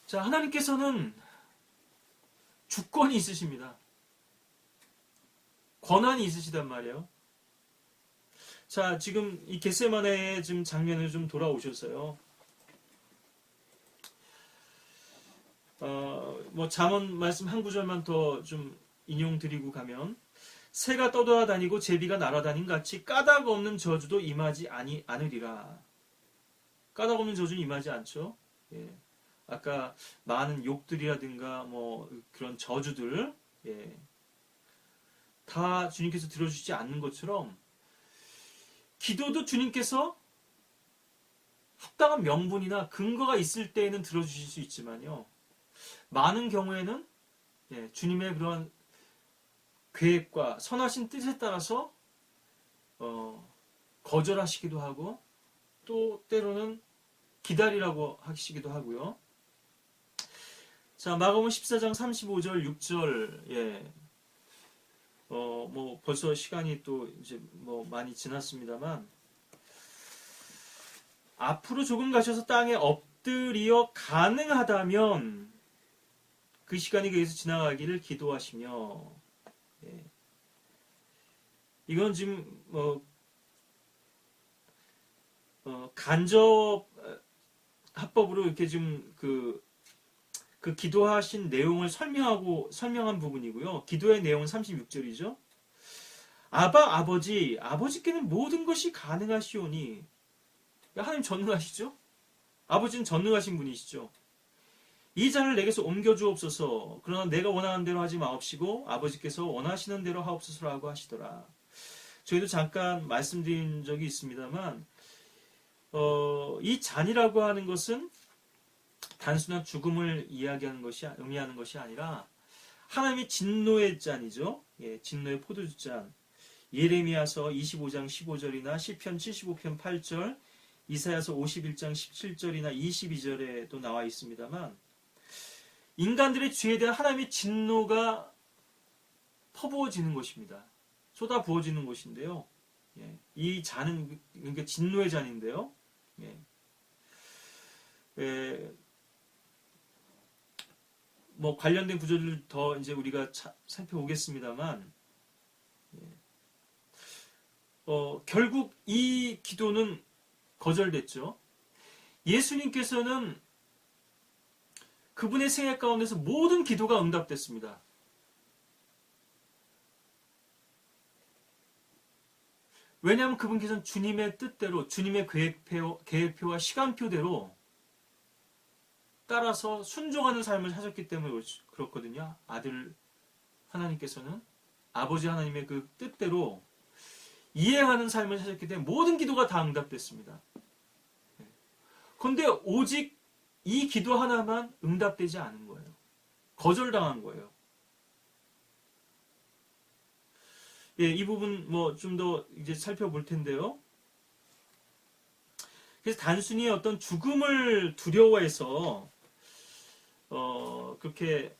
자, 하나님께서는 주권이 있으십니다. 권한이 있으시단 말이에요. 자, 지금 이 겟세마네의 지금 장면을 좀 돌아오셨어요. 뭐 잠언 말씀 한 구절만 더 좀 인용드리고 가면 새가 떠돌아다니고 제비가 날아다닌 같이 까닭 없는 저주도 임하지 않으리라. 까닭 없는 저주는 임하지 않죠. 아까 많은 욕들이라든가 뭐 그런 저주들 다 주님께서 들어주시지 않는 것처럼 기도도 주님께서 합당한 명분이나 근거가 있을 때에는 들어주실 수 있지만요. 많은 경우에는 주님의 그런 계획과 선하신 뜻에 따라서 거절하시기도 하고 또 때로는 기다리라고 하시기도 하고요. 자, 마가복음 14장 35절 6절 뭐 벌써 시간이 또 이제 뭐 많이 지났습니다만 앞으로 조금 가셔서 땅에 엎드리어 가능하다면 그 시간이 거기서 지나가기를 기도하시며 이건 지금 뭐 간접 합법으로 이렇게 좀 그 그 기도하신 내용을 설명한 부분이고요. 기도의 내용은 36절이죠. 아버지, 아버지께는 모든 것이 가능하시오니. 하나님 전능하시죠? 아버지는 전능하신 분이시죠. 이 잔을 내게서 옮겨주옵소서. 그러나 내가 원하는 대로 하지 마옵시고 아버지께서 원하시는 대로 하옵소서라고 하시더라. 저희도 잠깐 말씀드린 적이 있습니다만 이 잔이라고 하는 것은 단순한 죽음을 의미하는 것이 아니라 하나님의 진노의 잔이죠. 예, 진노의 포도주 잔. 예레미야서 25장 15절이나 시편 75편 8절, 이사야서 51장 17절이나 22절에도 나와 있습니다만 인간들의 죄에 대한 하나님의 진노가 퍼부어지는 것입니다. 쏟아 부어지는 것인데요. 예, 이 잔은 그러니까 진노의 잔인데요. 예, 뭐 관련된 구절을 더 이제 우리가 살펴보겠습니다만 결국 이 기도는 거절됐죠. 예수님께서는 그분의 생애 가운데서 모든 기도가 응답됐습니다. 왜냐하면 그분께서는 주님의 뜻대로, 주님의 계획표와 시간표대로 따라서 순종하는 삶을 사셨기 때문에 그렇거든요. 아들 하나님께서는 아버지 하나님의 그 뜻대로 이행하는 삶을 사셨기 때문에 모든 기도가 다 응답됐습니다. 그런데 오직 이 기도 하나만 응답되지 않은 거예요. 거절당한 거예요. 예, 이 부분 뭐 좀 더 이제 살펴볼 텐데요. 그래서 단순히 어떤 죽음을 두려워해서 그렇게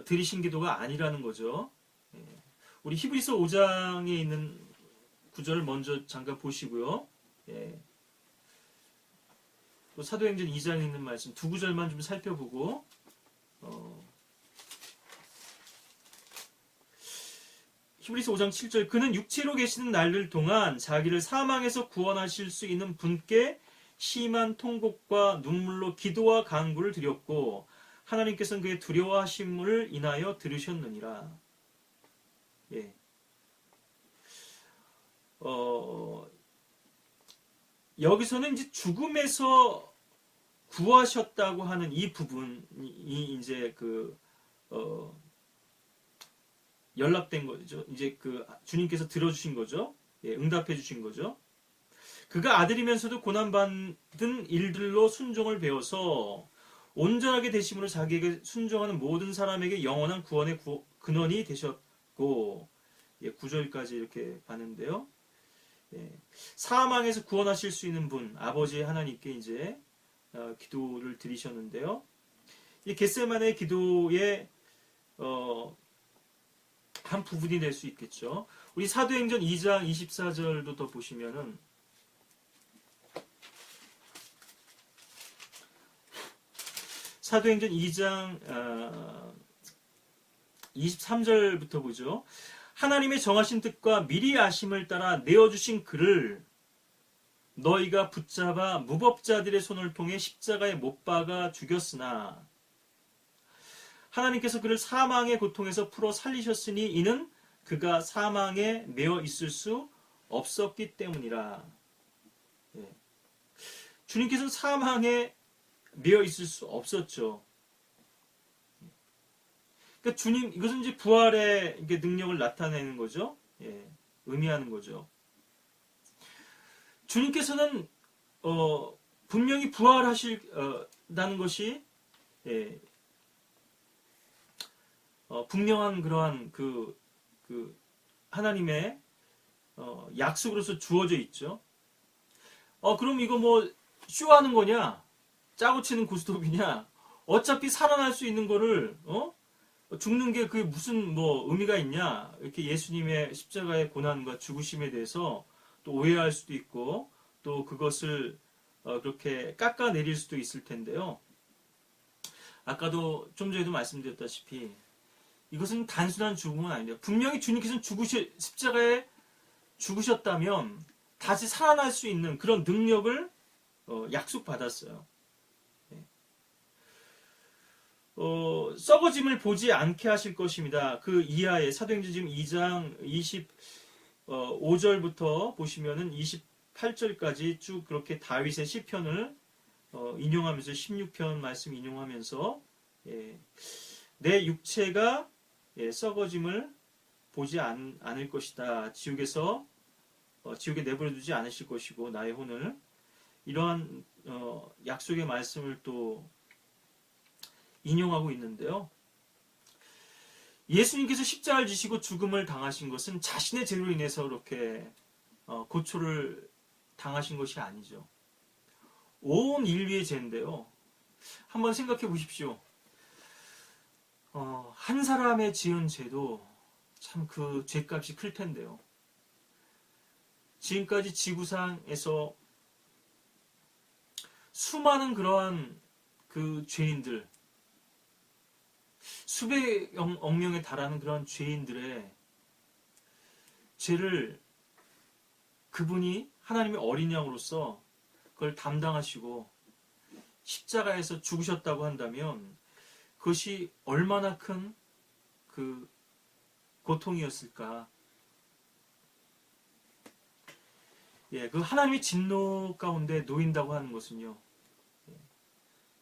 드리신 기도가 아니라는 거죠. 예. 우리 히브리서 5장에 있는 구절을 먼저 잠깐 보시고요. 예. 또 사도행전 2장에 있는 말씀 두 구절만 좀 살펴보고 히브리서 5장 7절 그는 육체로 계시는 날들 동안 자기를 사망에서 구원하실 수 있는 분께 심한 통곡과 눈물로 기도와 간구를 드렸고 하나님께서는 그의 두려워하심을 인하여 들으셨느니라. 예. 여기서는 이제 죽음에서 구하셨다고 하는 이 부분이 이제 연락된 거죠. 이제 주님께서 들어주신 거죠. 예, 응답해 주신 거죠. 그가 아들이면서도 고난받은 일들로 순종을 배워서 온전하게 되심으로 자기에게 순종하는 모든 사람에게 영원한 구원의 근원이 되셨고, 예, 9절까지 이렇게 봤는데요. 예, 사망에서 구원하실 수 있는 분, 아버지 하나님께 이제 기도를 드리셨는데요. 이 겟세마네 기도의 한 부분이 될 수 있겠죠. 우리 사도행전 2장 24절도 더 보시면은 사도행전 2장 23절부터 보죠. 하나님의 정하신 뜻과 미리 아심을 따라 내어주신 그를 너희가 붙잡아 무법자들의 손을 통해 십자가에 못 박아 죽였으나 하나님께서 그를 사망의 고통에서 풀어 살리셨으니 이는 그가 사망에 매어 있을 수 없었기 때문이라. 예. 주님께서는 사망에 매어 있을 수 없었죠. 그러니까 주님, 이것은 이제 부활의 능력을 나타내는 거죠. 예, 의미하는 거죠. 주님께서는 분명히 부활하실다는 것이 예, 분명한 그러한 그 하나님의 약속으로서 주어져 있죠. 그럼 이거 뭐 쇼하는 거냐? 짜고 치는 고스톱이냐? 어차피 살아날 수 있는 거를 죽는 게 그게 무슨 뭐 의미가 있냐? 이렇게 예수님의 십자가의 고난과 죽으심에 대해서 또 오해할 수도 있고 또 그것을 그렇게 깎아내릴 수도 있을 텐데요. 아까도 좀 전에도 말씀드렸다시피 이것은 단순한 죽음은 아닙니다. 분명히 주님께서는 십자가에 죽으셨다면 다시 살아날 수 있는 그런 능력을 약속받았어요. 썩어짐을 보지 않게 하실 것입니다. 그 이하에 사도행전 지금 2장 25절부터 보시면은 28절까지 쭉 그렇게 다윗의 시편을 인용하면서 16편 말씀 인용하면서 내 육체가 썩어짐을 보지 않을 것이다. 지옥에 내버려두지 않으실 것이고 나의 혼을 이러한 약속의 말씀을 또 인용하고 있는데요. 예수님께서 십자가를 지시고 죽음을 당하신 것은 자신의 죄로 인해서 그렇게 고초를 당하신 것이 아니죠. 온 인류의 죄인데요. 한번 생각해 보십시오. 한 사람의 지은 죄도 참 그 죄값이 클 텐데요. 지금까지 지구상에서 수많은 그러한 그 죄인들, 수백억 명에 달하는 그런 죄인들의 죄를 그분이 하나님의 어린 양으로서 그걸 담당하시고 십자가에서 죽으셨다고 한다면 그것이 얼마나 큰 그 고통이었을까. 그 하나님의 진노 가운데 놓인다고 하는 것은요.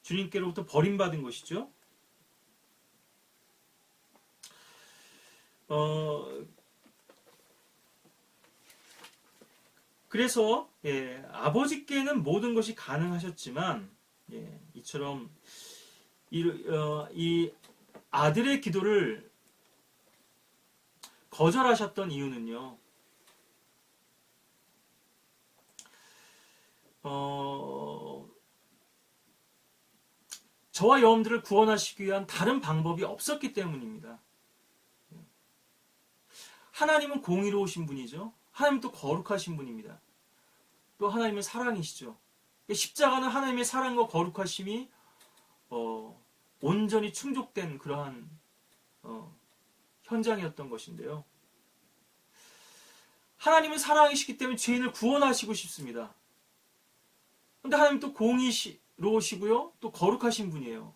주님께로부터 버림받은 것이죠. 그래서 아버지께는 모든 것이 가능하셨지만 이처럼 이 아들의 기도를 거절하셨던 이유는요. 저와 여러분들을 구원하시기 위한 다른 방법이 없었기 때문입니다. 하나님은 공의로우신 분이죠. 하나님은 또 거룩하신 분입니다. 또 하나님은 사랑이시죠. 십자가는 하나님의 사랑과 거룩하심이 온전히 충족된 그러한 현장이었던 것인데요. 하나님은 사랑이시기 때문에 죄인을 구원하시고 싶습니다. 그런데 하나님은 또 공의로우시고요. 또 거룩하신 분이에요.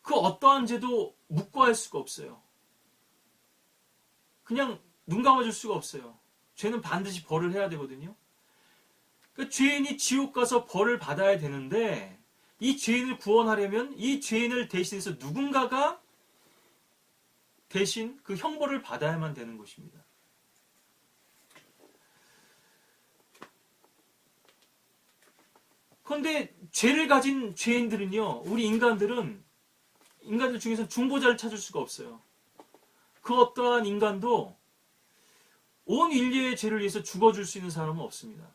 그 어떠한 죄도 묵과할 수가 없어요. 그냥 눈 감아줄 수가 없어요. 죄는 반드시 벌을 해야 되거든요. 그러니까 죄인이 지옥 가서 벌을 받아야 되는데 이 죄인을 구원하려면 이 죄인을 대신해서 누군가가 대신 그 형벌을 받아야만 되는 것입니다. 그런데 죄를 가진 죄인들은요, 우리 인간들 중에서 중보자를 찾을 수가 없어요. 그 어떠한 인간도 온 인류의 죄를 위해서 죽어줄 수 있는 사람은 없습니다.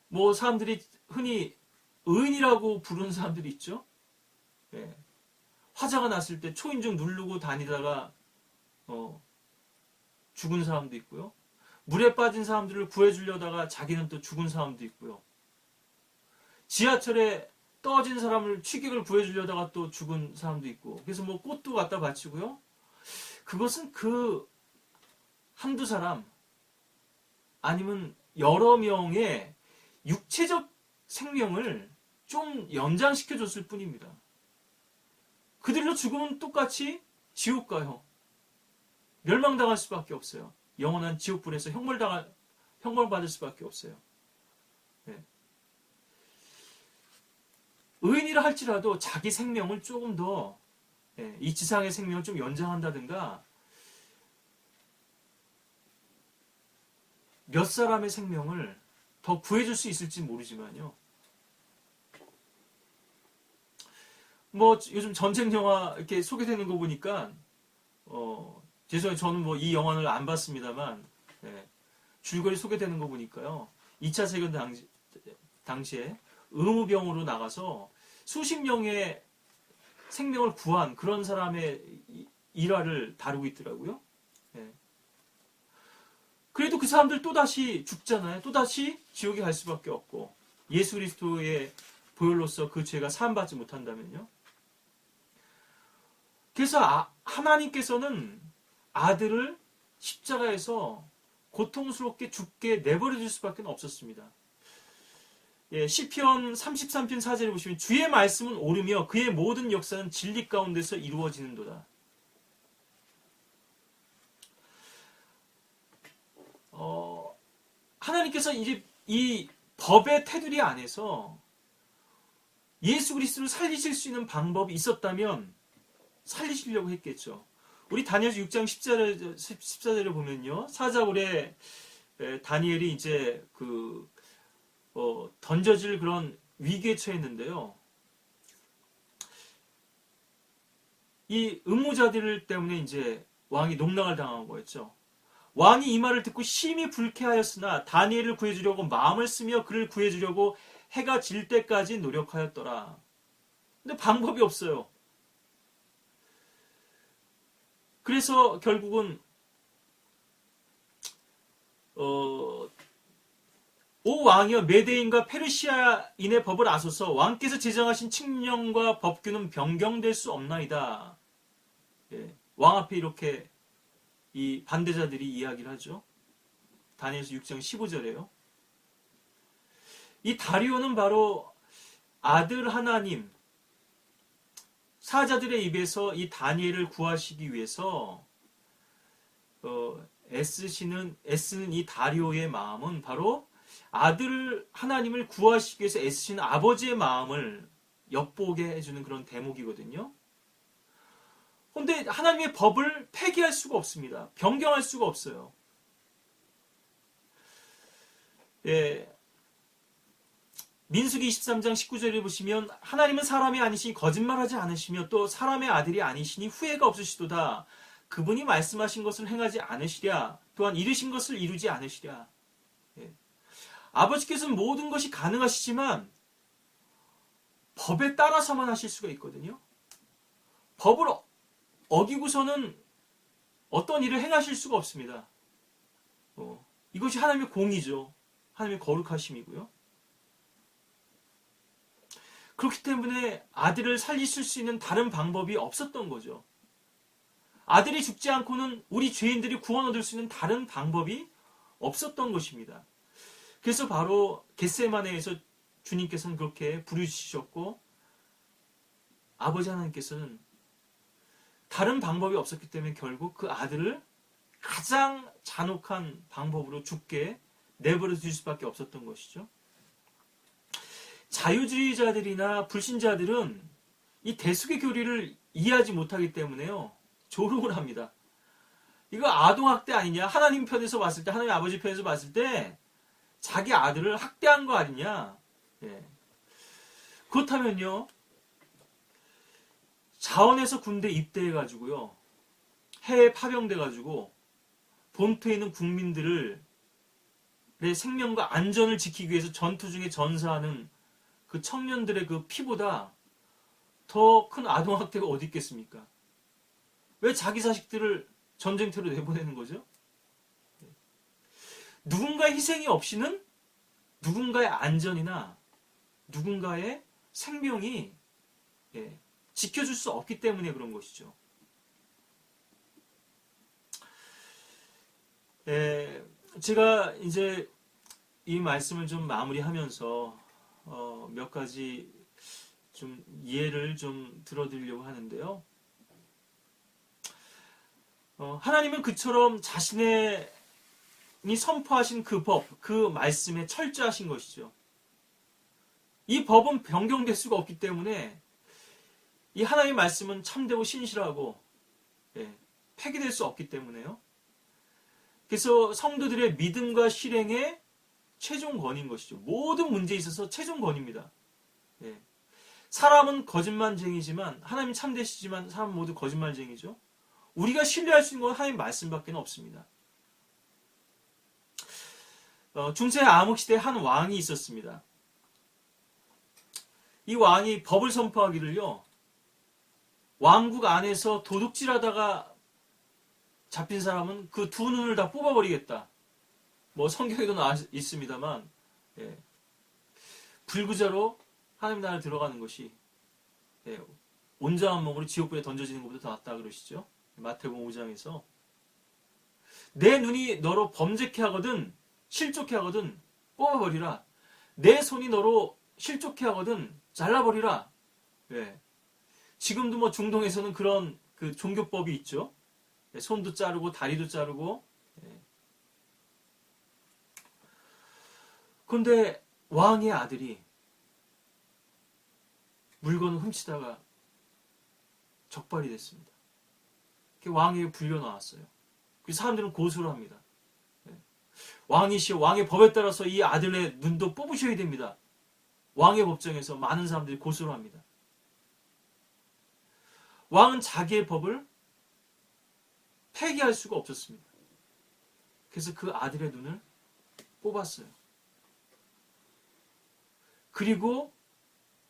뭐 사람들이 흔히 의인이라고 부르는 사람들이 있죠. 화자가 났을 때 초인종 누르고 다니다가 죽은 사람도 있고요. 물에 빠진 사람들을 구해주려다가 자기는 또 죽은 사람도 있고요. 지하철에 떨어진 사람을 취객을 구해주려다가 또 죽은 사람도 있고. 그래서 뭐 꽃도 갖다 바치고요. 그것은 그 한두 사람 아니면 여러 명의 육체적 생명을 좀 연장시켜줬을 뿐입니다. 그들로 죽으면 똑같이 지옥 가요. 멸망당할 수밖에 없어요. 영원한 지옥불에서 형벌받을 수밖에 없어요. 의인이라 할지라도 자기 생명을 조금 더, 이 지상의 생명을 좀 연장한다든가, 몇 사람의 생명을 더 구해줄 수 있을지 모르지만요. 뭐 요즘 전쟁 영화 이렇게 소개되는 거 보니까 죄송해요. 저는 뭐 이 영화를 안 봤습니다만 줄거리 소개되는 거 보니까요. 2차 세계대전 당시에 의무병으로 나가서 수십 명의 생명을 구한 그런 사람의 일화를 다루고 있더라고요. 그래도 그 사람들 또다시 죽잖아요. 또다시 지옥에 갈 수밖에 없고 예수 그리스도의 보혈로서 그 죄가 사함받지 못한다면요. 그래서 하나님께서는 아들을 십자가에서 고통스럽게 죽게 내버려 둘 수밖에 없었습니다. 예, 시편 33편 4절에 보시면 주의 말씀은 옳으며 그의 모든 역사는 진리 가운데서 이루어지는도다. 하나님께서 이제 이 법의 테두리 안에서 예수 그리스도를 살리실 수 있는 방법이 있었다면 살리시려고 했겠죠. 우리 다니엘서 6장 14절에 보면요. 사자굴에 다니엘이 이제 던져질 그런 위기에 처했는데요. 이 음모자들 때문에 이제 왕이 농락을 당한 거였죠. 왕이 이 말을 듣고 심히 불쾌하였으나 다니엘을 구해주려고 마음을 쓰며 그를 구해주려고 해가 질 때까지 노력하였더라. 근데 방법이 없어요. 그래서 결국은 오 왕이여 메대인과 페르시아인의 법을 아소서 왕께서 제정하신 칙령과 법규는 변경될 수 없나이다. 예, 왕 앞에 이렇게 이 반대자들이 이야기를 하죠. 다니엘서 6장 15절에요. 이 다리오는 바로 아들 하나님, 사자들의 입에서 이 다니엘을 구하시기 위해서 애쓰는 이 다리오의 마음은 바로 아들 하나님을 구하시기 위해서 애쓰시는 아버지의 마음을 엿보게 해주는 그런 대목이거든요. 그런데 하나님의 법을 폐기할 수가 없습니다. 변경할 수가 없어요. 예, 민수기 23장 19절에 보시면 하나님은 사람이 아니시니 거짓말하지 않으시며 또 사람의 아들이 아니시니 후회가 없으시도다. 그분이 말씀하신 것을 행하지 않으시랴. 또한 이르신 것을 이루지 않으시랴. 예. 아버지께서는 모든 것이 가능하시지만 법에 따라서만 하실 수가 있거든요. 법을 어기고서는 어떤 일을 행하실 수가 없습니다. 이것이 하나님의 공의죠. 하나님의 거룩하심이고요. 그렇기 때문에 아들을 살리실 수 있는 다른 방법이 없었던 거죠. 아들이 죽지 않고는 우리 죄인들이 구원 얻을 수 있는 다른 방법이 없었던 것입니다. 그래서 바로 겟세마네에서 주님께서는 그렇게 부르시셨고 아버지 하나님께서는 다른 방법이 없었기 때문에 결국 그 아들을 가장 잔혹한 방법으로 죽게 내버려 두실 수밖에 없었던 것이죠. 자유주의자들이나 불신자들은 이 대속의 교리를 이해하지 못하기 때문에요. 조롱을 합니다. 이거 아동학대 아니냐? 하나님 편에서 봤을 때, 하나님 아버지 편에서 봤을 때 자기 아들을 학대한 거 아니냐? 예. 그렇다면요. 자원에서 군대 입대해가지고요. 해외 파병돼가지고 본토에 있는 국민들을 내 생명과 안전을 지키기 위해서 전투 중에 전사하는 그 청년들의 그 피보다 더 큰 아동학대가 어디 있겠습니까? 왜 자기 자식들을 전쟁터로 내보내는 거죠? 누군가의 희생이 없이는 누군가의 안전이나 누군가의 생명이 지켜줄 수 없기 때문에 그런 것이죠. 제가 이제 이 말씀을 좀 마무리하면서 몇 가지 좀 이해를 좀 들어드리려고 하는데요. 하나님은 그처럼 자신이 선포하신 그 법, 그 말씀에 철저하신 것이죠. 이 법은 변경될 수가 없기 때문에 이 하나님의 말씀은 참되고 신실하고 폐기될 수 없기 때문에요. 그래서 성도들의 믿음과 실행의 최종 권위인 것이죠. 모든 문제에 있어서 최종 권위입니다. 사람은 거짓말쟁이지만 하나님 참되시지만 사람 모두 거짓말쟁이죠. 우리가 신뢰할 수 있는 건 하나님 말씀밖에 없습니다. 중세 암흑시대에 한 왕이 있었습니다. 이 왕이 법을 선포하기를요. 왕국 안에서 도둑질하다가 잡힌 사람은 그 두 눈을 다 뽑아버리겠다. 뭐 성경에도 나와 있습니다만 불구자로 하나님 나라에 들어가는 것이 온전한 몸으로 지옥불에 던져지는 것보다 더 낫다 그러시죠. 마태복음 5장에서 내 눈이 너로 범죄케 하거든 실족케 하거든 뽑아버리라. 내 손이 너로 실족해 하거든 잘라버리라. 예. 지금도 뭐 중동에서는 그런 그 종교법이 있죠. 예, 손도 자르고 다리도 자르고. 예. 그런데 왕의 아들이 물건을 훔치다가 적발이 됐습니다. 왕에게 불려 나왔어요. 그 사람들은 고소를 합니다. 예. 왕이시여, 왕의 법에 따라서 이 아들의 눈도 뽑으셔야 됩니다. 왕의 법정에서 많은 사람들이 고소를 합니다. 왕은 자기의 법을 폐기할 수가 없었습니다. 그래서 그 아들의 눈을 뽑았어요. 그리고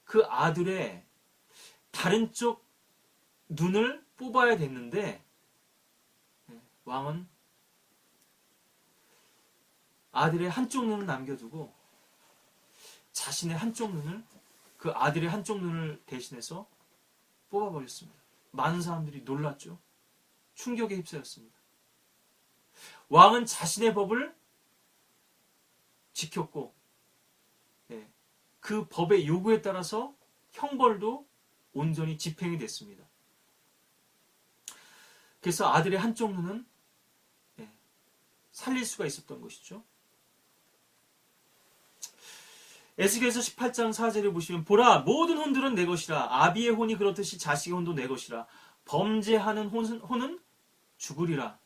그 아들의 다른 쪽 눈을 뽑아야 됐는데 왕은 아들의 한쪽 눈을 남겨두고 자신의 한쪽 눈을, 그 아들의 한쪽 눈을 대신해서 뽑아버렸습니다. 많은 사람들이 놀랐죠. 충격에 휩싸였습니다. 왕은 자신의 법을 지켰고 그 법의 요구에 따라서 형벌도 온전히 집행이 됐습니다. 그래서 아들의 한쪽 눈은 살릴 수가 있었던 것이죠. 에스겔서 18장 4절에 보시면 보라 모든 혼들은 내 것이라 아비의 혼이 그렇듯이 자식의 혼도 내 것이라 범죄하는 혼은 죽으리라.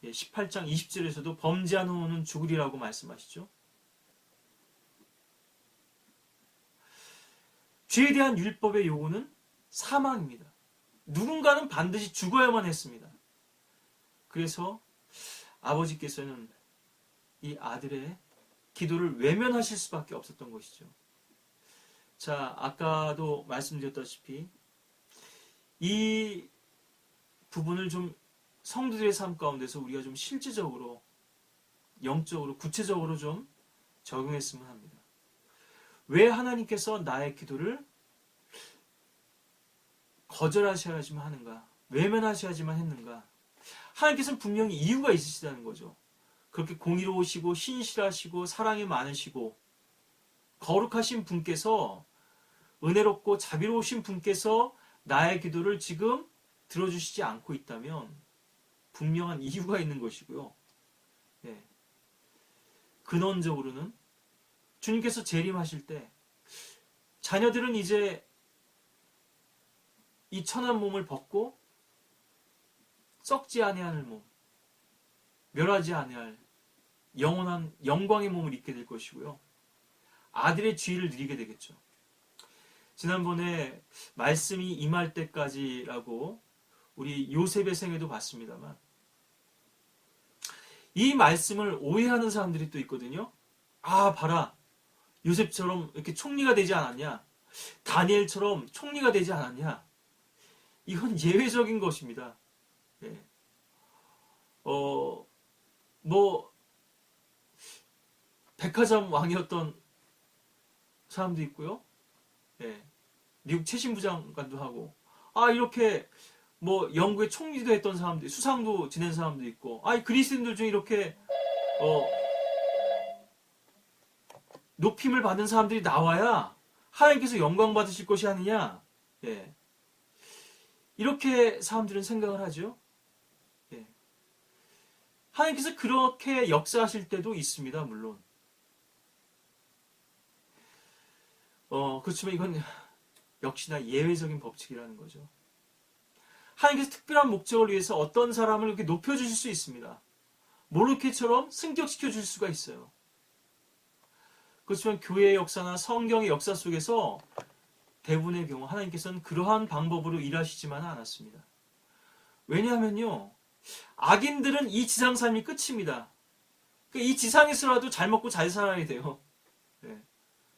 18장 20절에서도 범죄하는 혼은 죽으리라고 말씀하시죠. 죄에 대한 율법의 요구는 사망입니다. 누군가는 반드시 죽어야만 했습니다. 그래서 아버지께서는 이 아들의 기도를 외면하실 수밖에 없었던 것이죠. 자, 아까도 말씀드렸다시피 이 부분을 좀 성도들의 삶 가운데서 우리가 좀 실질적으로, 영적으로, 구체적으로 좀 적용했으면 합니다. 왜 하나님께서 나의 기도를 거절하셔야지만 하는가? 외면하셔야지만 했는가? 하나님께서는 분명히 이유가 있으시다는 거죠. 그렇게 공의로우시고 신실하시고 사랑이 많으시고 거룩하신 분께서, 은혜롭고 자비로우신 분께서 나의 기도를 지금 들어주시지 않고 있다면 분명한 이유가 있는 것이고요. 근원적으로는 주님께서 재림하실 때 자녀들은 이제 이 천한 몸을 벗고 썩지 아니할 몸, 멸하지 아니할 영원한 영광의 몸을 입게 될 것이고요. 아들의 지위를 누리게 되겠죠. 지난번에 말씀이 임할 때까지라고 우리 요셉의 생애도 봤습니다만 이 말씀을 오해하는 사람들이 또 있거든요. 아, 봐라. 요셉처럼 이렇게 총리가 되지 않았냐? 다니엘처럼 총리가 되지 않았냐? 이건 예외적인 것입니다. 백화점 왕이었던 사람도 있고요. 미국 최신부 장관도 하고, 이렇게 영국의 총리도 했던 사람들, 수상도 지낸 사람도 있고, 그리스인들 중에 이렇게 높임을 받은 사람들이 나와야 하나님께서 영광 받으실 것이 아니냐. 이렇게 사람들은 생각을 하죠. 하나님께서 그렇게 역사하실 때도 있습니다. 물론. 그렇지만 이건 역시나 예외적인 법칙이라는 거죠. 하나님께서 특별한 목적을 위해서 어떤 사람을 이렇게 높여주실 수 있습니다. 모르케처럼 승격시켜 줄 수가 있어요. 그렇지만 교회의 역사나 성경의 역사 속에서 대부분의 경우 하나님께서는 그러한 방법으로 일하시지만은 않았습니다. 왜냐하면요, 악인들은 이 지상 삶이 끝입니다. 이 지상에서라도 잘 먹고 잘 살아야 돼요.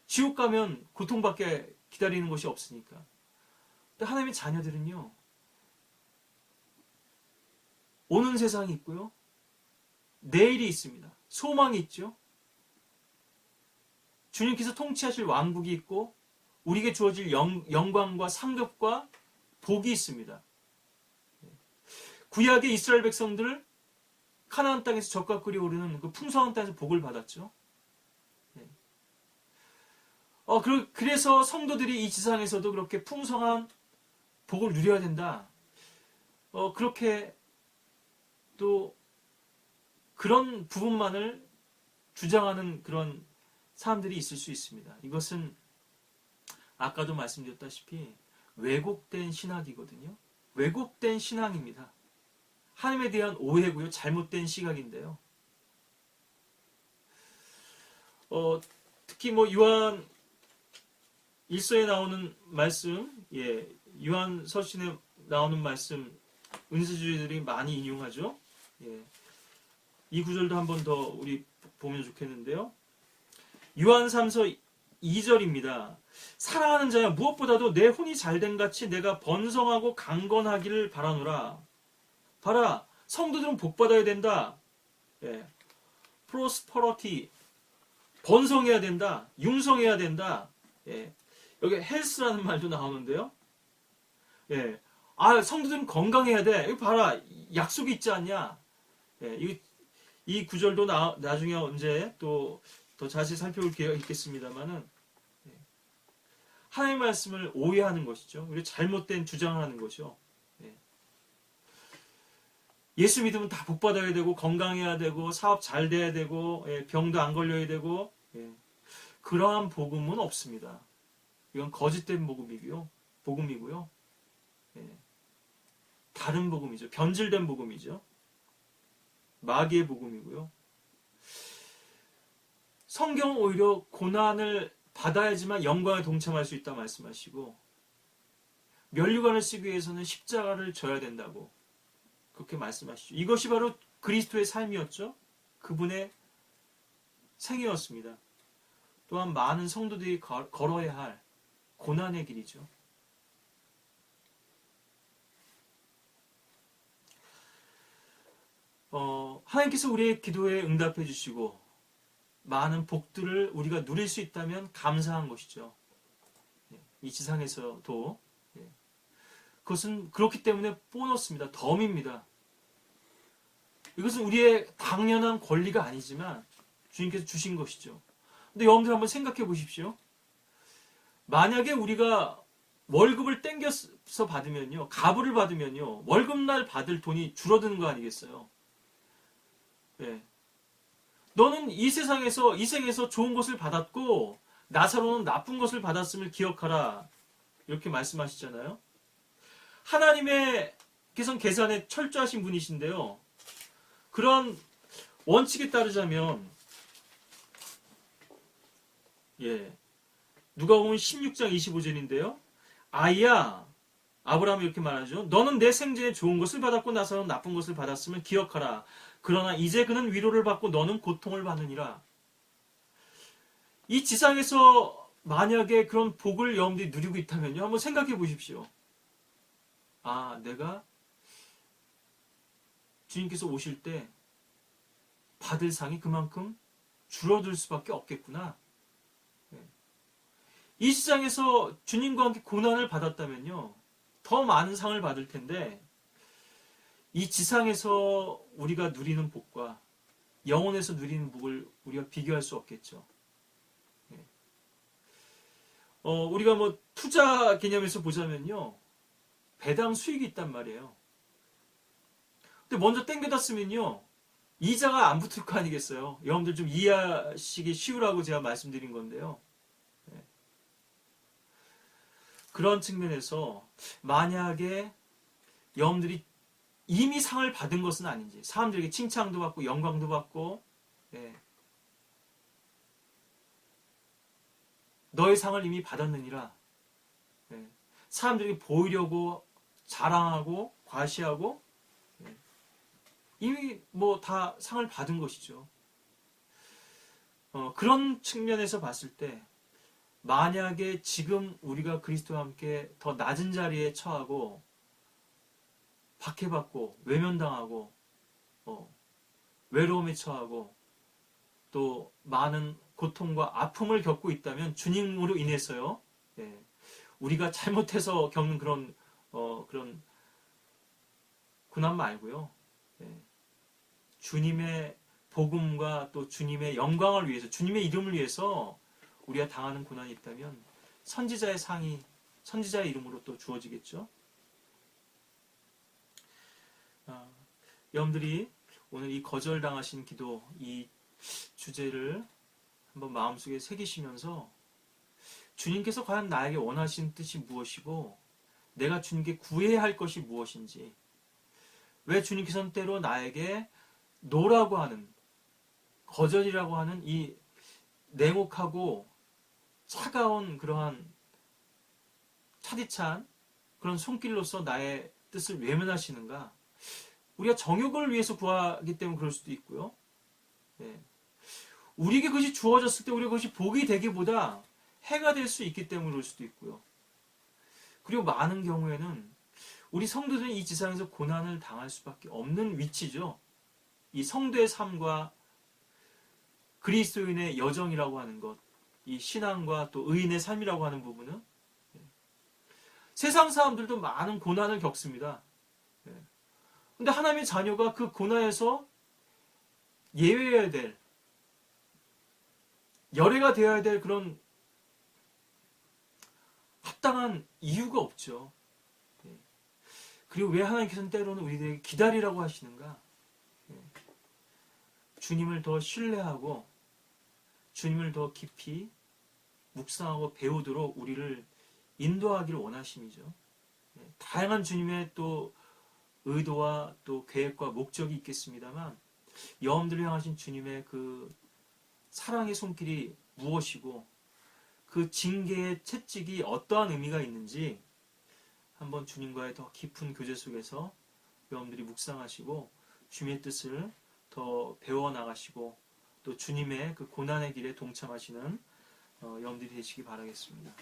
지옥 가면 고통밖에 기다리는 것이 없으니까. 근데 하나님의 자녀들은요, 오는 세상이 있고요, 내일이 있습니다. 소망이 있죠. 주님께서 통치하실 왕국이 있고 우리에게 주어질 영광과 상급과 복이 있습니다. 구약의 이스라엘 백성들 카나안 땅에서 젖과 꿀이 오르는 그 풍성한 땅에서 복을 받았죠. 그래서 성도들이 이 지상에서도 그렇게 풍성한 복을 누려야 된다. 그렇게 또 그런 부분만을 주장하는 그런 사람들이 있을 수 있습니다. 이것은 아까도 말씀드렸다시피 왜곡된 신학이거든요. 왜곡된 신앙입니다. 하나님에 대한 오해고요. 잘못된 시각인데요. 특히 요한 1서에 나오는 말씀, 요한 서신에 나오는 말씀, 은사주의들이 많이 인용하죠. 이 구절도 한 번 더 우리 보면 좋겠는데요. 요한 3서 2절입니다. 사랑하는 자여 무엇보다도 내 혼이 잘된 같이 내가 번성하고 강건하기를 바라노라. 봐라, 성도들은 복받아야 된다. 프로스퍼러티, 번성해야 된다. 융성해야 된다. 여기 헬스라는 말도 나오는데요. 성도들은 건강해야 돼. 이거 봐라, 약속이 있지 않냐. 이 구절도 나중에 언제 또 더 자세히 살펴볼 기회가 있겠습니다만은 하나님의 말씀을 오해하는 것이죠. 우리 잘못된 주장을 하는 것이죠. 예수 믿으면 다 복받아야 되고 건강해야 되고 사업 잘 돼야 되고 병도 안 걸려야 되고 그러한 복음은 없습니다. 이건 거짓된 복음이고요. 다른 복음이죠. 변질된 복음이죠. 마귀의 복음이고요. 성경은 오히려 고난을 받아야지만 영광에 동참할 수 있다 말씀하시고 면류관을 쓰기 위해서는 십자가를 져야 된다고 그렇게 말씀하시죠. 이것이 바로 그리스도의 삶이었죠. 그분의 생이었습니다. 또한 많은 성도들이 걸어야 할 고난의 길이죠. 하나님께서 우리의 기도에 응답해 주시고 많은 복들을 우리가 누릴 수 있다면 감사한 것이죠. 이 지상에서도. 그것은 그렇기 때문에 보너스입니다. 덤입니다. 이것은 우리의 당연한 권리가 아니지만 주님께서 주신 것이죠. 근데 여러분들 한번 생각해 보십시오. 만약에 우리가 월급을 땡겨서 받으면요, 가부를 받으면요, 월급날 받을 돈이 줄어드는 거 아니겠어요? 너는 이 세상에서 이 생에서 좋은 것을 받았고 나사로는 나쁜 것을 받았음을 기억하라. 이렇게 말씀하시잖아요. 하나님께서는 계산에 철저하신 분이신데요. 그런 원칙에 따르자면 누가복음 16장 25절인데요. 아이야, 아브라함이 이렇게 말하죠. 너는 내 생전에 좋은 것을 받았고 나서는 나쁜 것을 받았음을 기억하라. 그러나 이제 그는 위로를 받고 너는 고통을 받느니라. 이 지상에서 만약에 그런 복을 여러분들이 누리고 있다면요. 한번 생각해 보십시오. 내가 주님께서 오실 때 받을 상이 그만큼 줄어들 수밖에 없겠구나. 이 세상에서 주님과 함께 고난을 받았다면요. 더 많은 상을 받을 텐데 이 지상에서 우리가 누리는 복과 영혼에서 누리는 복을 우리가 비교할 수 없겠죠. 우리가 투자 개념에서 보자면요. 배당 수익이 있단 말이에요. 근데 먼저 땡겨다 쓰면요. 이자가 안 붙을 거 아니겠어요. 여러분들 좀 이해하시기 쉬우라고 제가 말씀드린 건데요. 그런 측면에서 만약에 여러분들이 이미 상을 받은 것은 아닌지, 사람들에게 칭찬도 받고 영광도 받고 너의 상을 이미 받았느니라. 사람들에게 보이려고 자랑하고 과시하고 이미 다 상을 받은 것이죠. 그런 측면에서 봤을 때 만약에 지금 우리가 그리스도와 함께 더 낮은 자리에 처하고 박해받고 외면당하고 외로움에 처하고 또 많은 고통과 아픔을 겪고 있다면 주님으로 인해서요. 우리가 잘못해서 겪는 그런 고난 말고요. 주님의 복음과 또 주님의 영광을 위해서 주님의 이름을 위해서 우리가 당하는 고난이 있다면 선지자의 상이 선지자의 이름으로 또 주어지겠죠. 여러분들이 오늘 이 거절당하신 기도 이 주제를 한번 마음속에 새기시면서 주님께서 과연 나에게 원하시는 뜻이 무엇이고 내가 주님께 구해야 할 것이 무엇인지, 왜 주님께서는 때로 나에게 노라고 하는, 거절이라고 하는 이 냉혹하고 차가운 그러한 차디찬 그런 손길로서 나의 뜻을 외면하시는가? 우리가 정욕을 위해서 구하기 때문에 그럴 수도 있고요. 네. 우리에게 그것이 주어졌을 때 우리가 그것이 복이 되기보다 해가 될 수 있기 때문에 그럴 수도 있고요. 그리고 많은 경우에는 우리 성도들은 이 지상에서 고난을 당할 수밖에 없는 위치죠. 이 성도의 삶과 그리스도인의 여정이라고 하는 것, 이 신앙과 또 의인의 삶이라고 하는 부분은 세상 사람들도 많은 고난을 겪습니다. 근데 하나님의 자녀가 그 고난에서 예외해야 될, 열애가 되어야 될 그런 합당한 이유가 없죠. 그리고 왜 하나님께서는 때로는 우리들에게 기다리라고 하시는가? 주님을 더 신뢰하고 주님을 더 깊이 묵상하고 배우도록 우리를 인도하기를 원하심이죠. 다양한 주님의 또 의도와 또 계획과 목적이 있겠습니다만 여러분들을 향하신 주님의 그 사랑의 손길이 무엇이고 그 징계의 채찍이 어떠한 의미가 있는지 한번 주님과의 더 깊은 교제 속에서 여러분들이 묵상하시고 주님의 뜻을 더 배워나가시고 또 주님의 그 고난의 길에 동참하시는 여러분들이 되시기 바라겠습니다.